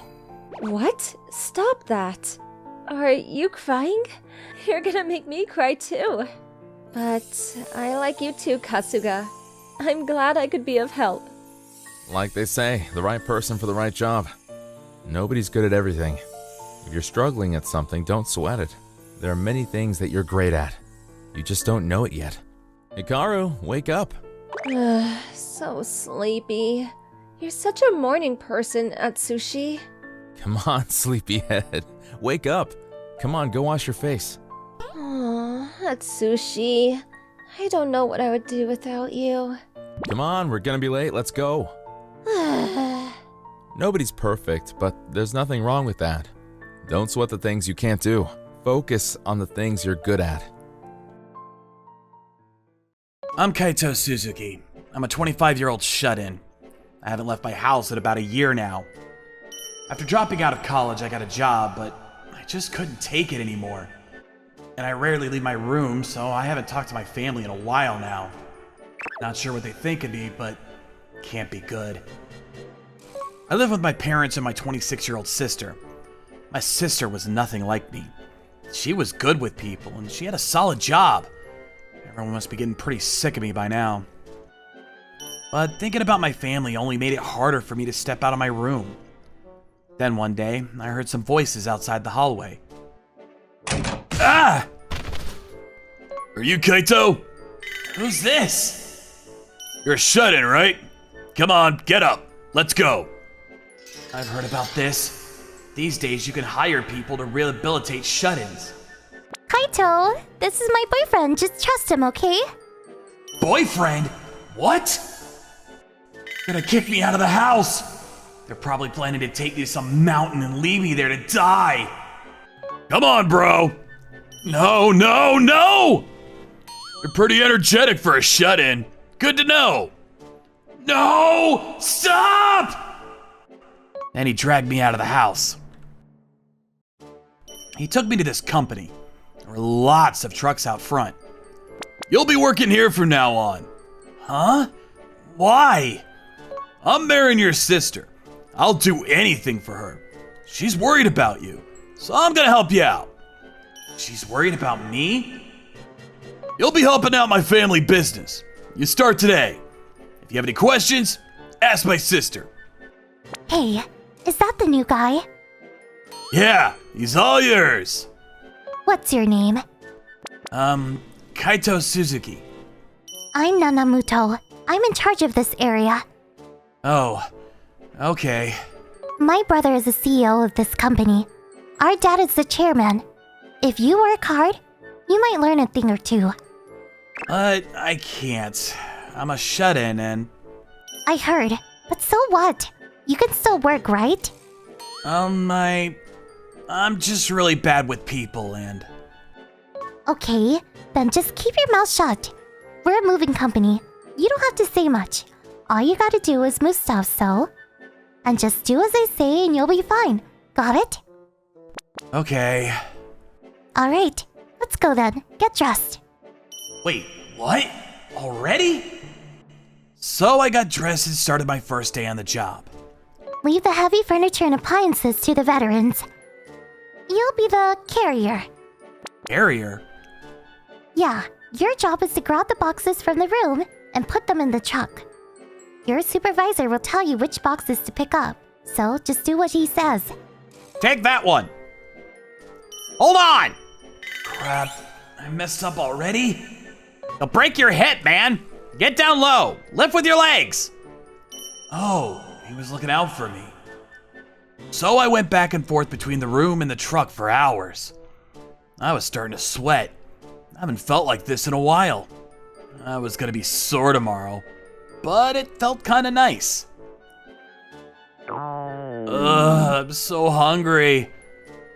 What? Stop that. Are you crying? You're gonna make me cry too. But I like you too, Kasuga. I'm glad I could be of help. Like they say, the right person for the right job. Nobody's good at everything. If you're struggling at something, don't sweat it. There are many things that you're great at. You just don't know it yet. Hikaru, wake up. So sleepy. You're such a morning person, Atsushi. Come on, sleepyhead. Wake up. Come on, go wash your face. Aw, Atsushi. I don't know what I would do without you. Come on, we're gonna be late. Let's go. Nobody's perfect, but there's nothing wrong with that. Don't sweat the things you can't do. Focus on the things you're good at. I'm Kaito Suzuki. I'm a 25-year-old shut-in. I haven't left my house in about a year now. After dropping out of college, I got a job, but I just couldn't take it anymore. And I rarely leave my room, so I haven't talked to my family in a while now. Not sure what they think of me, but can't be good. I live with my parents and my 26-year-old sister. My sister was nothing like me. She was good with people, and she had a solid job. Everyone must be getting pretty sick of me by now. But thinking about my family only made it harder for me to step out of my room. Then one day, I heard some voices outside the hallway. Ah! Are you Kaito? Who's this? You're a shut-in, right? Come on, get up. Let's go. I've heard about this. These days, you can hire people to rehabilitate shut-ins. Kaito, this is my boyfriend. Just trust him, okay? Boyfriend? What? Gonna kick me out of the house. They're probably planning to take me to some mountain and leave me there to die. Come on, bro. No, no, no! You're pretty energetic for a shut-in. Good to know. No! Stop! And he dragged me out of the house. He took me to this company. There were lots of trucks out front. You'll be working here from now on. Huh? Why? I'm marrying your sister. I'll do anything for her. She's worried about you, so I'm gonna help you out. She's worried about me? You'll be helping out my family business. You start today. If you have any questions, ask my sister. Hey, is that the new guy? Yeah, he's all yours. What's your name? Kaito Suzuki. I'm Nanamuto. I'm in charge of this area. Oh, okay. My brother is the CEO of this company. Our dad is the chairman. If you work hard, you might learn a thing or two. I can't. I'm a shut-in and... I heard, but so what? You can still work, right? I'm just really bad with people and... Okay, then just keep your mouth shut. We're a moving company. You don't have to say much. All you gotta do is move stuff, so... And just do as I say and you'll be fine. Got it? Okay. Alright, let's go then. Get dressed. Wait, what? Already? So I got dressed and started my first day on the job. Leave the heavy furniture and appliances to the veterans. You'll be the carrier. Carrier? Yeah, your job is to grab the boxes from the room and put them in the truck. Your supervisor will tell you which boxes to pick up, so just do what he says. Take that one. Hold on! Crap, I messed up already? They'll break your hip, man! Get down low! Lift with your legs! Oh, he was looking out for me. So I went back and forth between the room and the truck for hours. I was starting to sweat. I haven't felt like this in a while. I was gonna be sore tomorrow, but it felt kinda nice. I'm so hungry.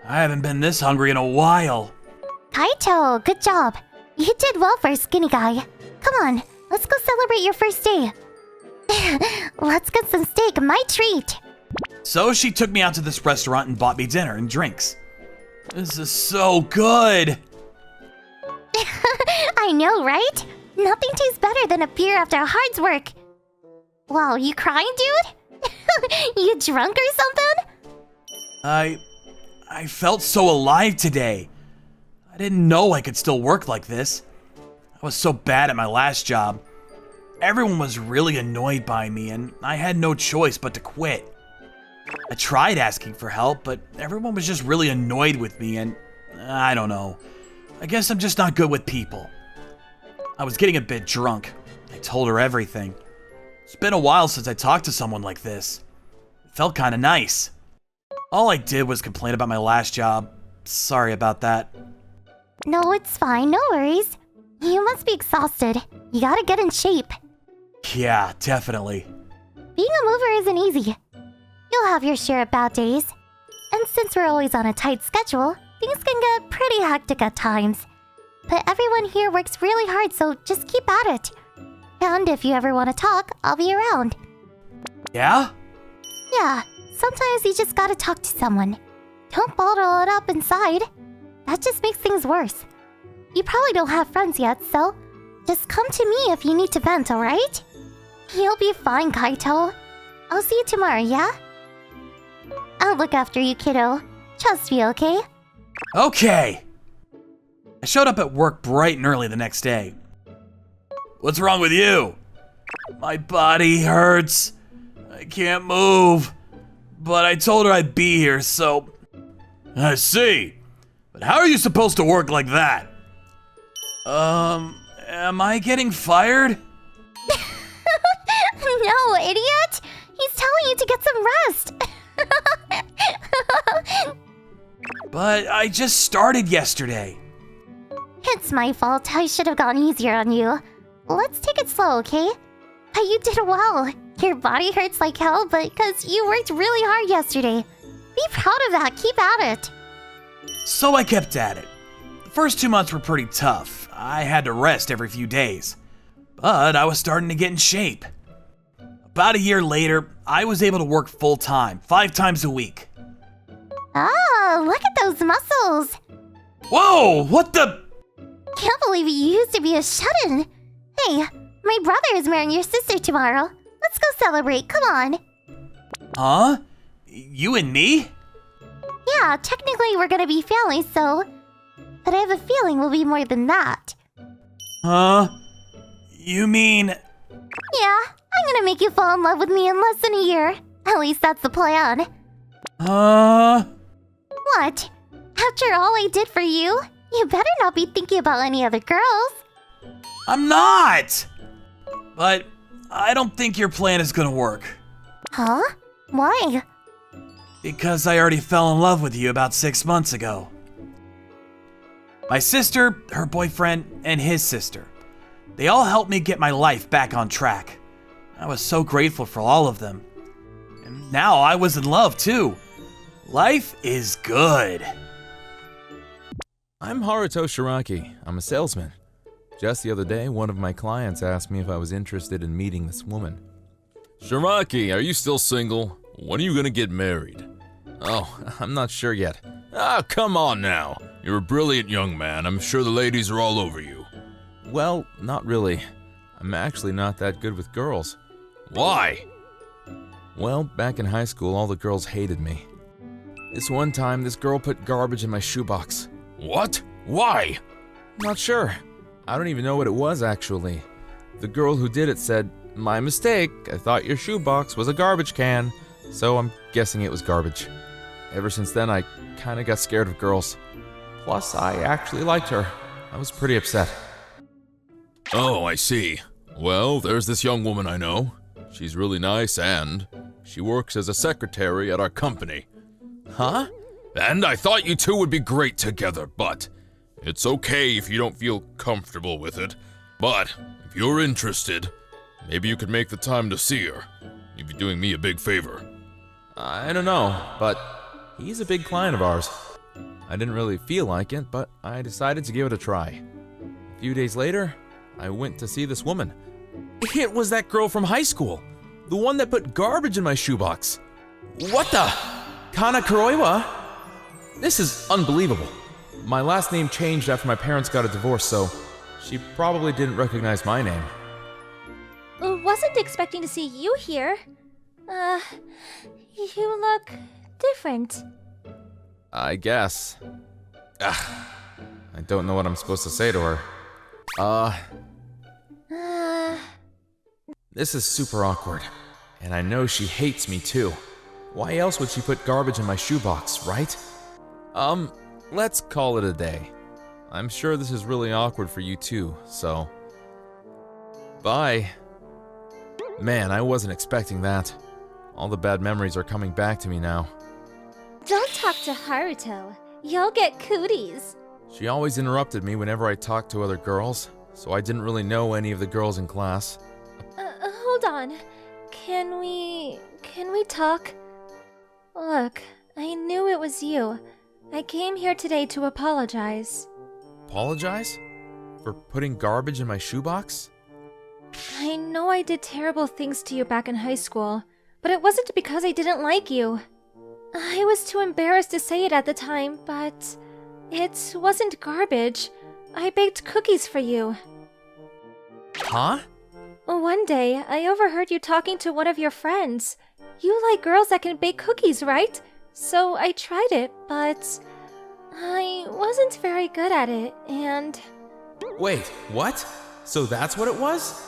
I haven't been this hungry in a while. Kaito, good job. You did well for a skinny guy. Come on, let's go celebrate your first day. Let's get some steak, my treat. So she took me out to this restaurant and bought me dinner and drinks. This is so good. I know, right? Nothing tastes better than a beer after a hard's work. Wow, you crying, dude? You drunk or something? I felt so alive today. I didn't know I could still work like this. I was so bad at my last job. Everyone was really annoyed by me, and I had no choice but to quit. I tried asking for help, but everyone was just really annoyed with me, and I don't know. I guess I'm just not good with people. I was getting a bit drunk. I told her everything. It's been a while since I talked to someone like this. It felt kinda nice. All I did was complain about my last job. Sorry about that. No, it's fine, no worries. You must be exhausted. You gotta get in shape. Yeah, definitely. Being a mover isn't easy. You'll have your share of bad days. And since we're always on a tight schedule, things can get pretty hectic at times. But everyone here works really hard, so just keep at it. And if you ever want to talk, I'll be around. Yeah? Yeah, sometimes you just gotta talk to someone. Don't bottle it up inside. That just makes things worse. You probably don't have friends yet, so just come to me if you need to vent, alright? You'll be fine, Kaito. I'll see you tomorrow, yeah? I'll look after you, kiddo. Trust me, okay? Okay. I showed up at work bright and early the next day. What's wrong with you? My body hurts. I can't move. But I told her I'd be here, so... I see. But how are you supposed to work like that? Am I getting fired? No, idiot! He's telling you to get some rest! But I just started yesterday. It's my fault. I should have gone easier on you. Let's take it slow, okay? But you did well. Your body hurts like hell, but because you worked really hard yesterday. Be proud of that. Keep at it. So I kept at it. The first 2 months were pretty tough. I had to rest every few days. But I was starting to get in shape. About a year later, I was able to work full-time, 5 times a week. Oh, look at those muscles. Whoa, what the? Can't believe you used to be a shut-in. Hey, my brother is marrying your sister tomorrow. Let's go celebrate, come on. Huh? You and me? Yeah, technically we're gonna be family, so... But I have a feeling we'll be more than that. Huh? You mean... Yeah, I'm gonna make you fall in love with me in less than a year. At least that's the plan. What? After all I did for you, you better not be thinking about any other girls. I'm not! But I don't think your plan is gonna work. Huh? Why? Because I already fell in love with you about 6 months ago. My sister, her boyfriend, and his sister. They all helped me get my life back on track. I was so grateful for all of them. And now I was in love too. Life is good. I'm Haruto Shiraki. I'm a salesman. Just the other day, one of my clients asked me if I was interested in meeting this woman. Shiraki, are you still single? When are you gonna get married? Oh, I'm not sure yet. Ah, come on now. You're a brilliant young man. I'm sure the ladies are all over you. Well, not really. I'm actually not that good with girls. Why? Well, back in high school, all the girls hated me. This one time, this girl put garbage in my shoebox. What? Why? Not sure. I don't even know what it was, actually. The girl who did it said, "My mistake, I thought your shoebox was a garbage can." So I'm guessing it was garbage. Ever since then, I kinda got scared of girls. Plus, I actually liked her. I was pretty upset. Oh, I see. Well, there's this young woman I know. She's really nice and she works as a secretary at our company. Huh? And I thought you two would be great together, but it's okay if you don't feel comfortable with it. But if you're interested, maybe you could make the time to see her. You'd be doing me a big favor. I don't know, but he's a big client of ours. I didn't really feel like it, but I decided to give it a try. A few days later, I went to see this woman. It was that girl from high school, the one that put garbage in my shoebox. What the? Kana Kuroiwa? This is unbelievable. My last name changed after my parents got a divorce, so she probably didn't recognize my name. Wasn't expecting to see you here. You look different. I guess. I don't know what I'm supposed to say to her. This is super awkward. And I know she hates me too. Why else would she put garbage in my shoebox, right? Let's call it a day. I'm sure this is really awkward for you too, so... Bye. Man, I wasn't expecting that. All the bad memories are coming back to me now. Don't talk to Haruto. You'll get cooties. She always interrupted me whenever I talked to other girls, so I didn't really know any of the girls in class. Hold on. Can we talk? Look, I knew it was you. I came here today to apologize. Apologize? For putting garbage in my shoebox? I know I did terrible things to you back in high school, but it wasn't because I didn't like you. I was too embarrassed to say it at the time, but it wasn't garbage. I baked cookies for you. Huh? One day, I overheard you talking to one of your friends. You like girls that can bake cookies, right? So I tried it, but I wasn't very good at it, and... Wait, what? So that's what it was?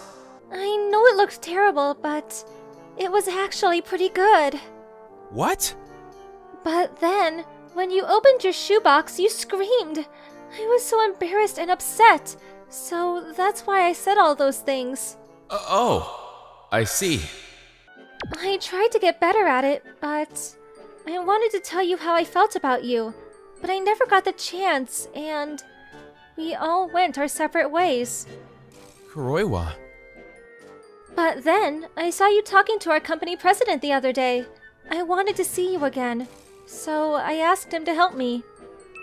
I know it looked terrible, but it was actually pretty good. What? But then, when you opened your shoebox, you screamed. I was so embarrassed and upset, so that's why I said all those things. Oh, I see. I tried to get better at it, but I wanted to tell you how I felt about you, but I never got the chance, and we all went our separate ways. Kuroiwa. But then, I saw you talking to our company president the other day. I wanted to see you again, so I asked him to help me.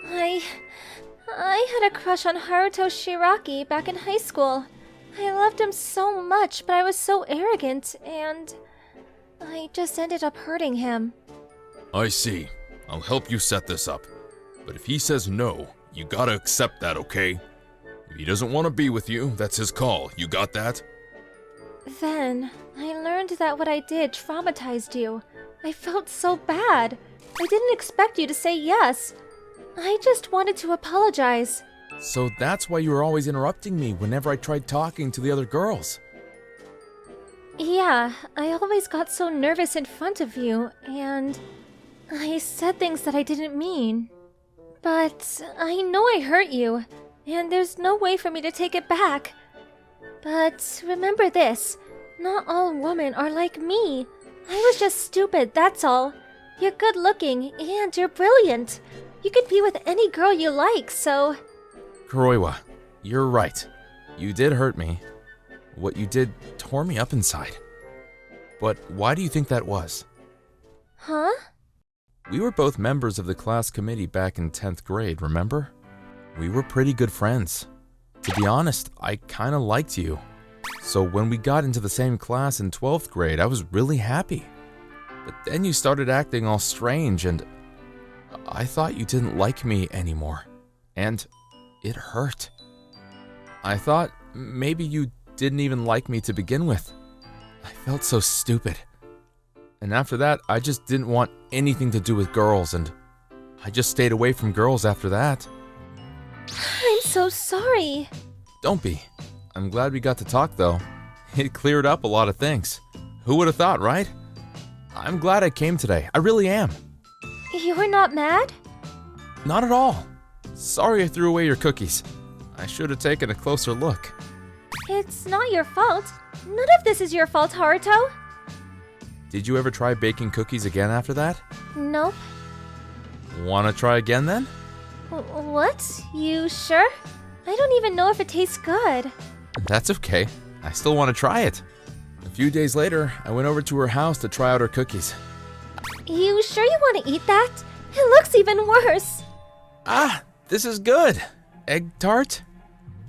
I had a crush on Haruto Shiraki back in high school. I loved him so much, but I was so arrogant, and I just ended up hurting him. I see. I'll help you set this up. But if he says no, you gotta accept that, okay? If he doesn't want to be with you, that's his call. You got that? Then, I learned that what I did traumatized you. I felt so bad. I didn't expect you to say yes. I just wanted to apologize. So that's why you were always interrupting me whenever I tried talking to the other girls. Yeah, I always got so nervous in front of you, and I said things that I didn't mean. But I know I hurt you, and there's no way for me to take it back. But remember this, not all women are like me. I was just stupid, that's all. You're good looking, and you're brilliant. You could be with any girl you like, so... Kuroiwa, you're right. You did hurt me. What you did tore me up inside. But why do you think that was? Huh? We were both members of the class committee back in 10th grade, remember? We were pretty good friends. To be honest, I kinda liked you. So when we got into the same class in 12th grade, I was really happy. But then you started acting all strange and I thought you didn't like me anymore. And it hurt. I thought maybe you didn't even like me to begin with. I felt so stupid. And after that, I just didn't want anything to do with girls, and I just stayed away from girls after that. I'm so sorry. Don't be. I'm glad we got to talk though. It cleared up a lot of things. Who would have thought, right? I'm glad I came today. I really am. You're not mad? Not at all. Sorry I threw away your cookies. I should have taken a closer look. It's not your fault. None of this is your fault, Haruto. Did you ever try baking cookies again after that? Nope. Wanna try again then? What? You sure? I don't even know if it tastes good. That's okay. I still want to try it. A few days later, I went over to her house to try out her cookies. You sure you want to eat that? It looks even worse. Ah, this is good. Egg tart?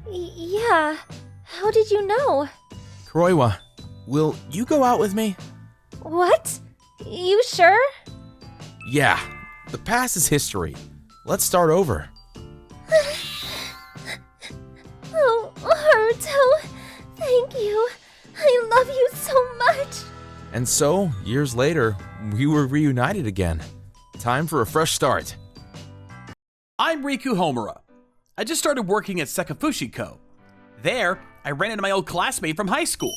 Yeah. How did you know? Kuroiwa, will you go out with me? What? You sure? Yeah, the past is history. Let's start over. Oh, Haruto, thank you. I love you so much. And so, years later, we were reunited again. Time for a fresh start. I'm Riku Homura. I just started working at Sekai Co. There, I ran into my old classmate from high school.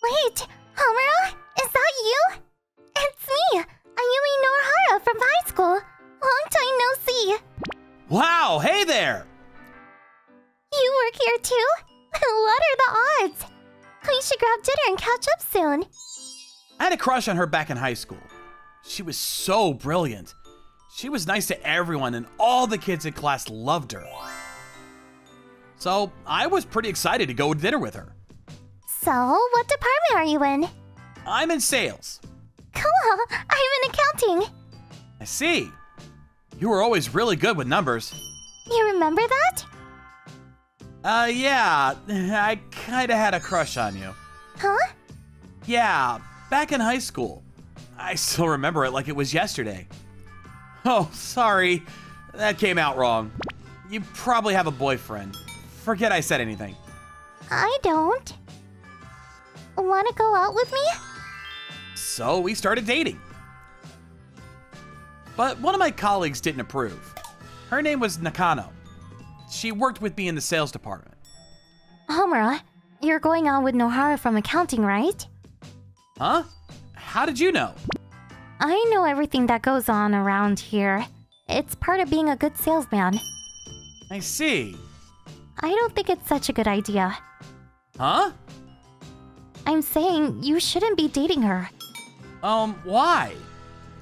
Wait, Homura? Is that you? It's me, Ayumi Norihara from high school. Long time no see. Wow, hey there! You work here too? What are the odds? We should grab dinner and catch up soon. I had a crush on her back in high school. She was so brilliant. She was nice to everyone and all the kids in class loved her. So I was pretty excited to go to dinner with her. So, what department are you in? I'm in sales. Cool, I'm in accounting. I see. You were always really good with numbers. You remember that? Yeah, I kinda had a crush on you. Huh? Yeah, back in high school. I still remember it like it was yesterday. Oh, sorry. That came out wrong. You probably have a boyfriend. Forget I said anything. I don't. Wanna go out with me? So we started dating. But one of my colleagues didn't approve. Her name was Nakano. She worked with me in the sales department. Homura, you're going on with Nohara from accounting, right? Huh? How did you know? I know everything that goes on around here. It's part of being a good salesman. I see. I don't think it's such a good idea. Huh? I'm saying you shouldn't be dating her. Why?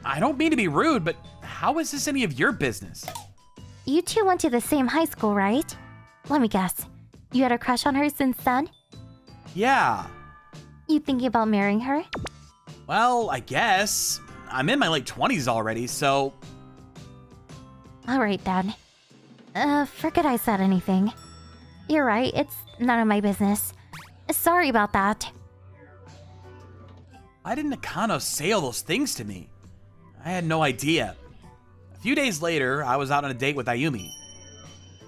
I don't mean to be rude, but how is this any of your business? You two went to the same high school, right? Let me guess. You had a crush on her since then? Yeah. You thinking about marrying her? Well, I guess. I'm in my late 20s already, so... Alright then. Forget I said anything. You're right, it's none of my business. Sorry about that. Why didn't Nakano say all those things to me? I had no idea. A few days later, I was out on a date with Ayumi.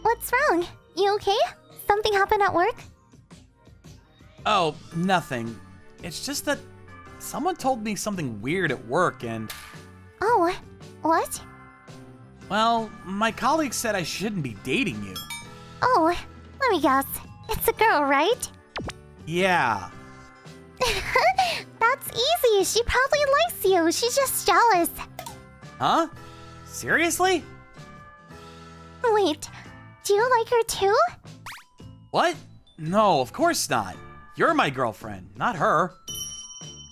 What's wrong? You okay? Something happened at work? Oh, nothing. It's just that someone told me something weird at work and... Oh, what? Well, my colleague said I shouldn't be dating you. Oh, let me guess. It's a girl, right? Yeah. That's easy. She probably likes you. She's just jealous. Huh? Seriously? Wait, do you like her too? What? No, of course not. You're my girlfriend, not her.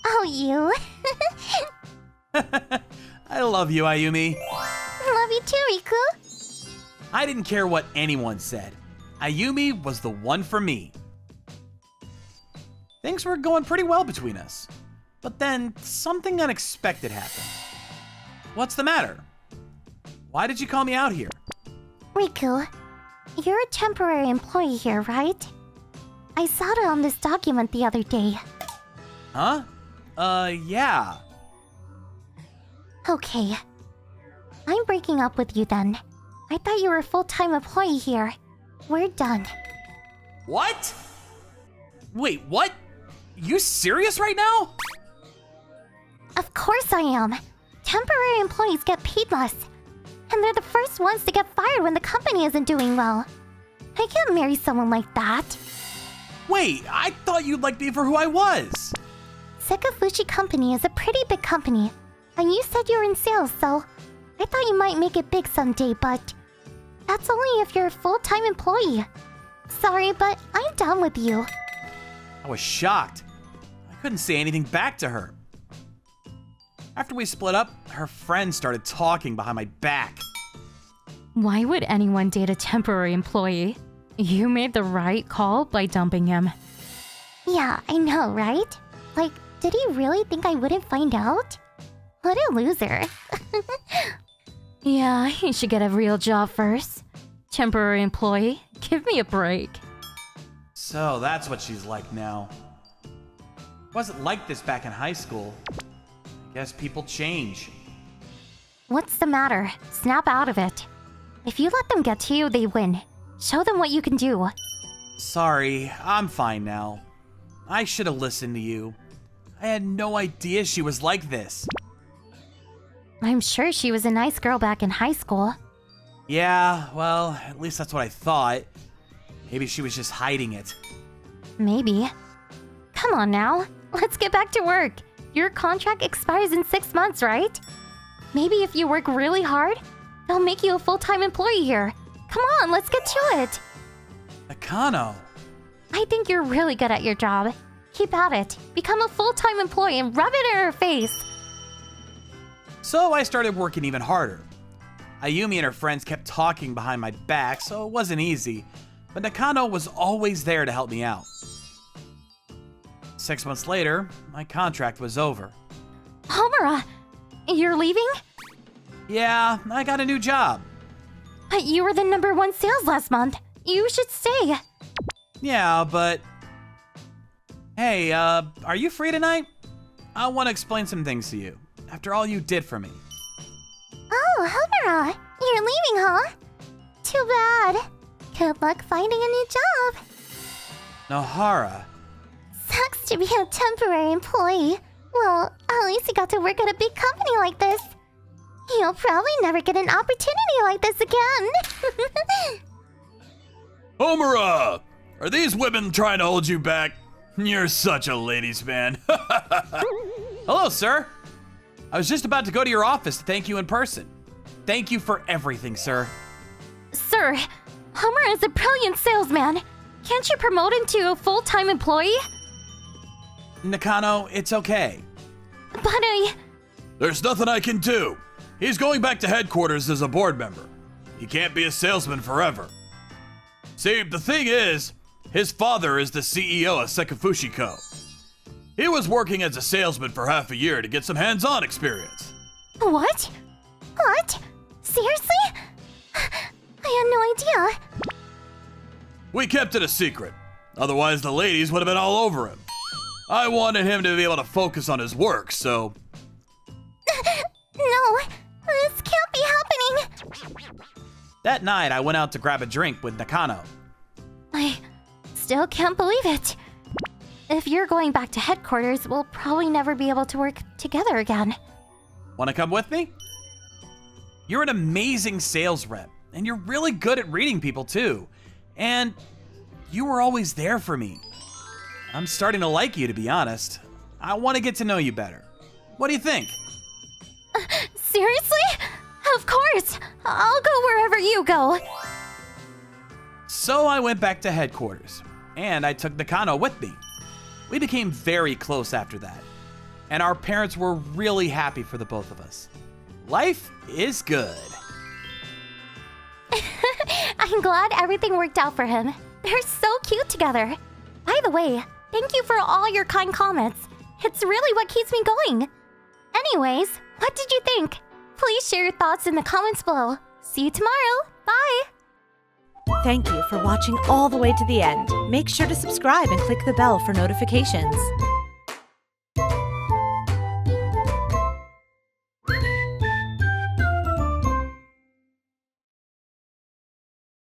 Oh, you. I love you, Ayumi. Love you too, Riku. I didn't care what anyone said. Ayumi was the one for me. Things were going pretty well between us. But then something unexpected happened. What's the matter? Why did you call me out here? Riku, you're a temporary employee here, right? I saw it on this document the other day. Huh? Yeah. Okay. I'm breaking up with you then. I thought you were a full-time employee here. We're done. What? Wait, what? You serious right now? Of course I am. Temporary employees get paid less. And they're the first ones to get fired when the company isn't doing well. I can't marry someone like that. Wait, I thought you'd like me for who I was. Sekafushi Company is a pretty big company, and you said you were in sales, so I thought you might make it big someday, but that's only if you're a full-time employee. Sorry, but I'm done with you. I was shocked. I couldn't say anything back to her. After we split up, her friends started talking behind my back. Why would anyone date a temporary employee? You made the right call by dumping him. Yeah, I know, right? Like, did he really think I wouldn't find out? What a loser. Yeah, he should get a real job first. Temporary employee, give me a break. So that's what she's like now. Wasn't like this back in high school. I guess people change. What's the matter? Snap out of it. If you let them get to you, they win. Show them what you can do. Sorry, I'm fine now. I should have listened to you. I had no idea she was like this. I'm sure she was a nice girl back in high school. Yeah, well, at least that's what I thought. Maybe she was just hiding it. Maybe. Come on now. Let's get back to work. Your contract expires in 6 months, right? Maybe if you work really hard, they'll make you a full-time employee here. Come on, let's get to it. Nakano. I think you're really good at your job. Keep at it. Become a full-time employee and rub it in her face. So I started working even harder. Ayumi and her friends kept talking behind my back, so it wasn't easy. But Nakano was always there to help me out. 6 months later, my contract was over. Homura, you're leaving? Yeah, I got a new job. But you were the #1 sales last month. You should stay. Yeah, but... Hey, are you free tonight? I want to explain some things to you, after all you did for me. Oh, Homura, you're leaving, huh? Too bad. Good luck finding a new job. Nohara. Sucks to be a temporary employee. Well, at least you got to work at a big company like this. You'll probably never get an opportunity like this again. Homura! Are these women trying to hold you back? You're such a ladies' man. Hello, sir. I was just about to go to your office to thank you in person. Thank you for everything, sir. Sir, Homura is a brilliant salesman. Can't you promote him to a full-time employee? Nakano, it's okay. But There's nothing I can do. He's going back to headquarters as a board member. He can't be a salesman forever. See, the thing is, his father is the CEO of Sekafushi Co. He was working as a salesman for half a year to get some hands-on experience. What? What? Seriously? I had no idea. We kept it a secret. Otherwise, the ladies would have been all over him. I wanted him to be able to focus on his work, so... No, this can't be happening. That night, I went out to grab a drink with Nakano. I still can't believe it. If you're going back to headquarters, we'll probably never be able to work together again. Want to come with me? You're an amazing sales rep, and you're really good at reading people too. And you were always there for me. I'm starting to like you, to be honest. I want to get to know you better. What do you think? Seriously? Of course! I'll go wherever you go. So I went back to headquarters, and I took Nakano with me. We became very close after that, and our parents were really happy for the both of us. Life is good. I'm glad everything worked out for him. They're so cute together. By the way, thank you for all your kind comments. It's really what keeps me going. Anyways, what did you think? Please share your thoughts in the comments below. See you tomorrow. Bye! Thank you for watching all the way to the end. Make sure to subscribe and click the bell for notifications.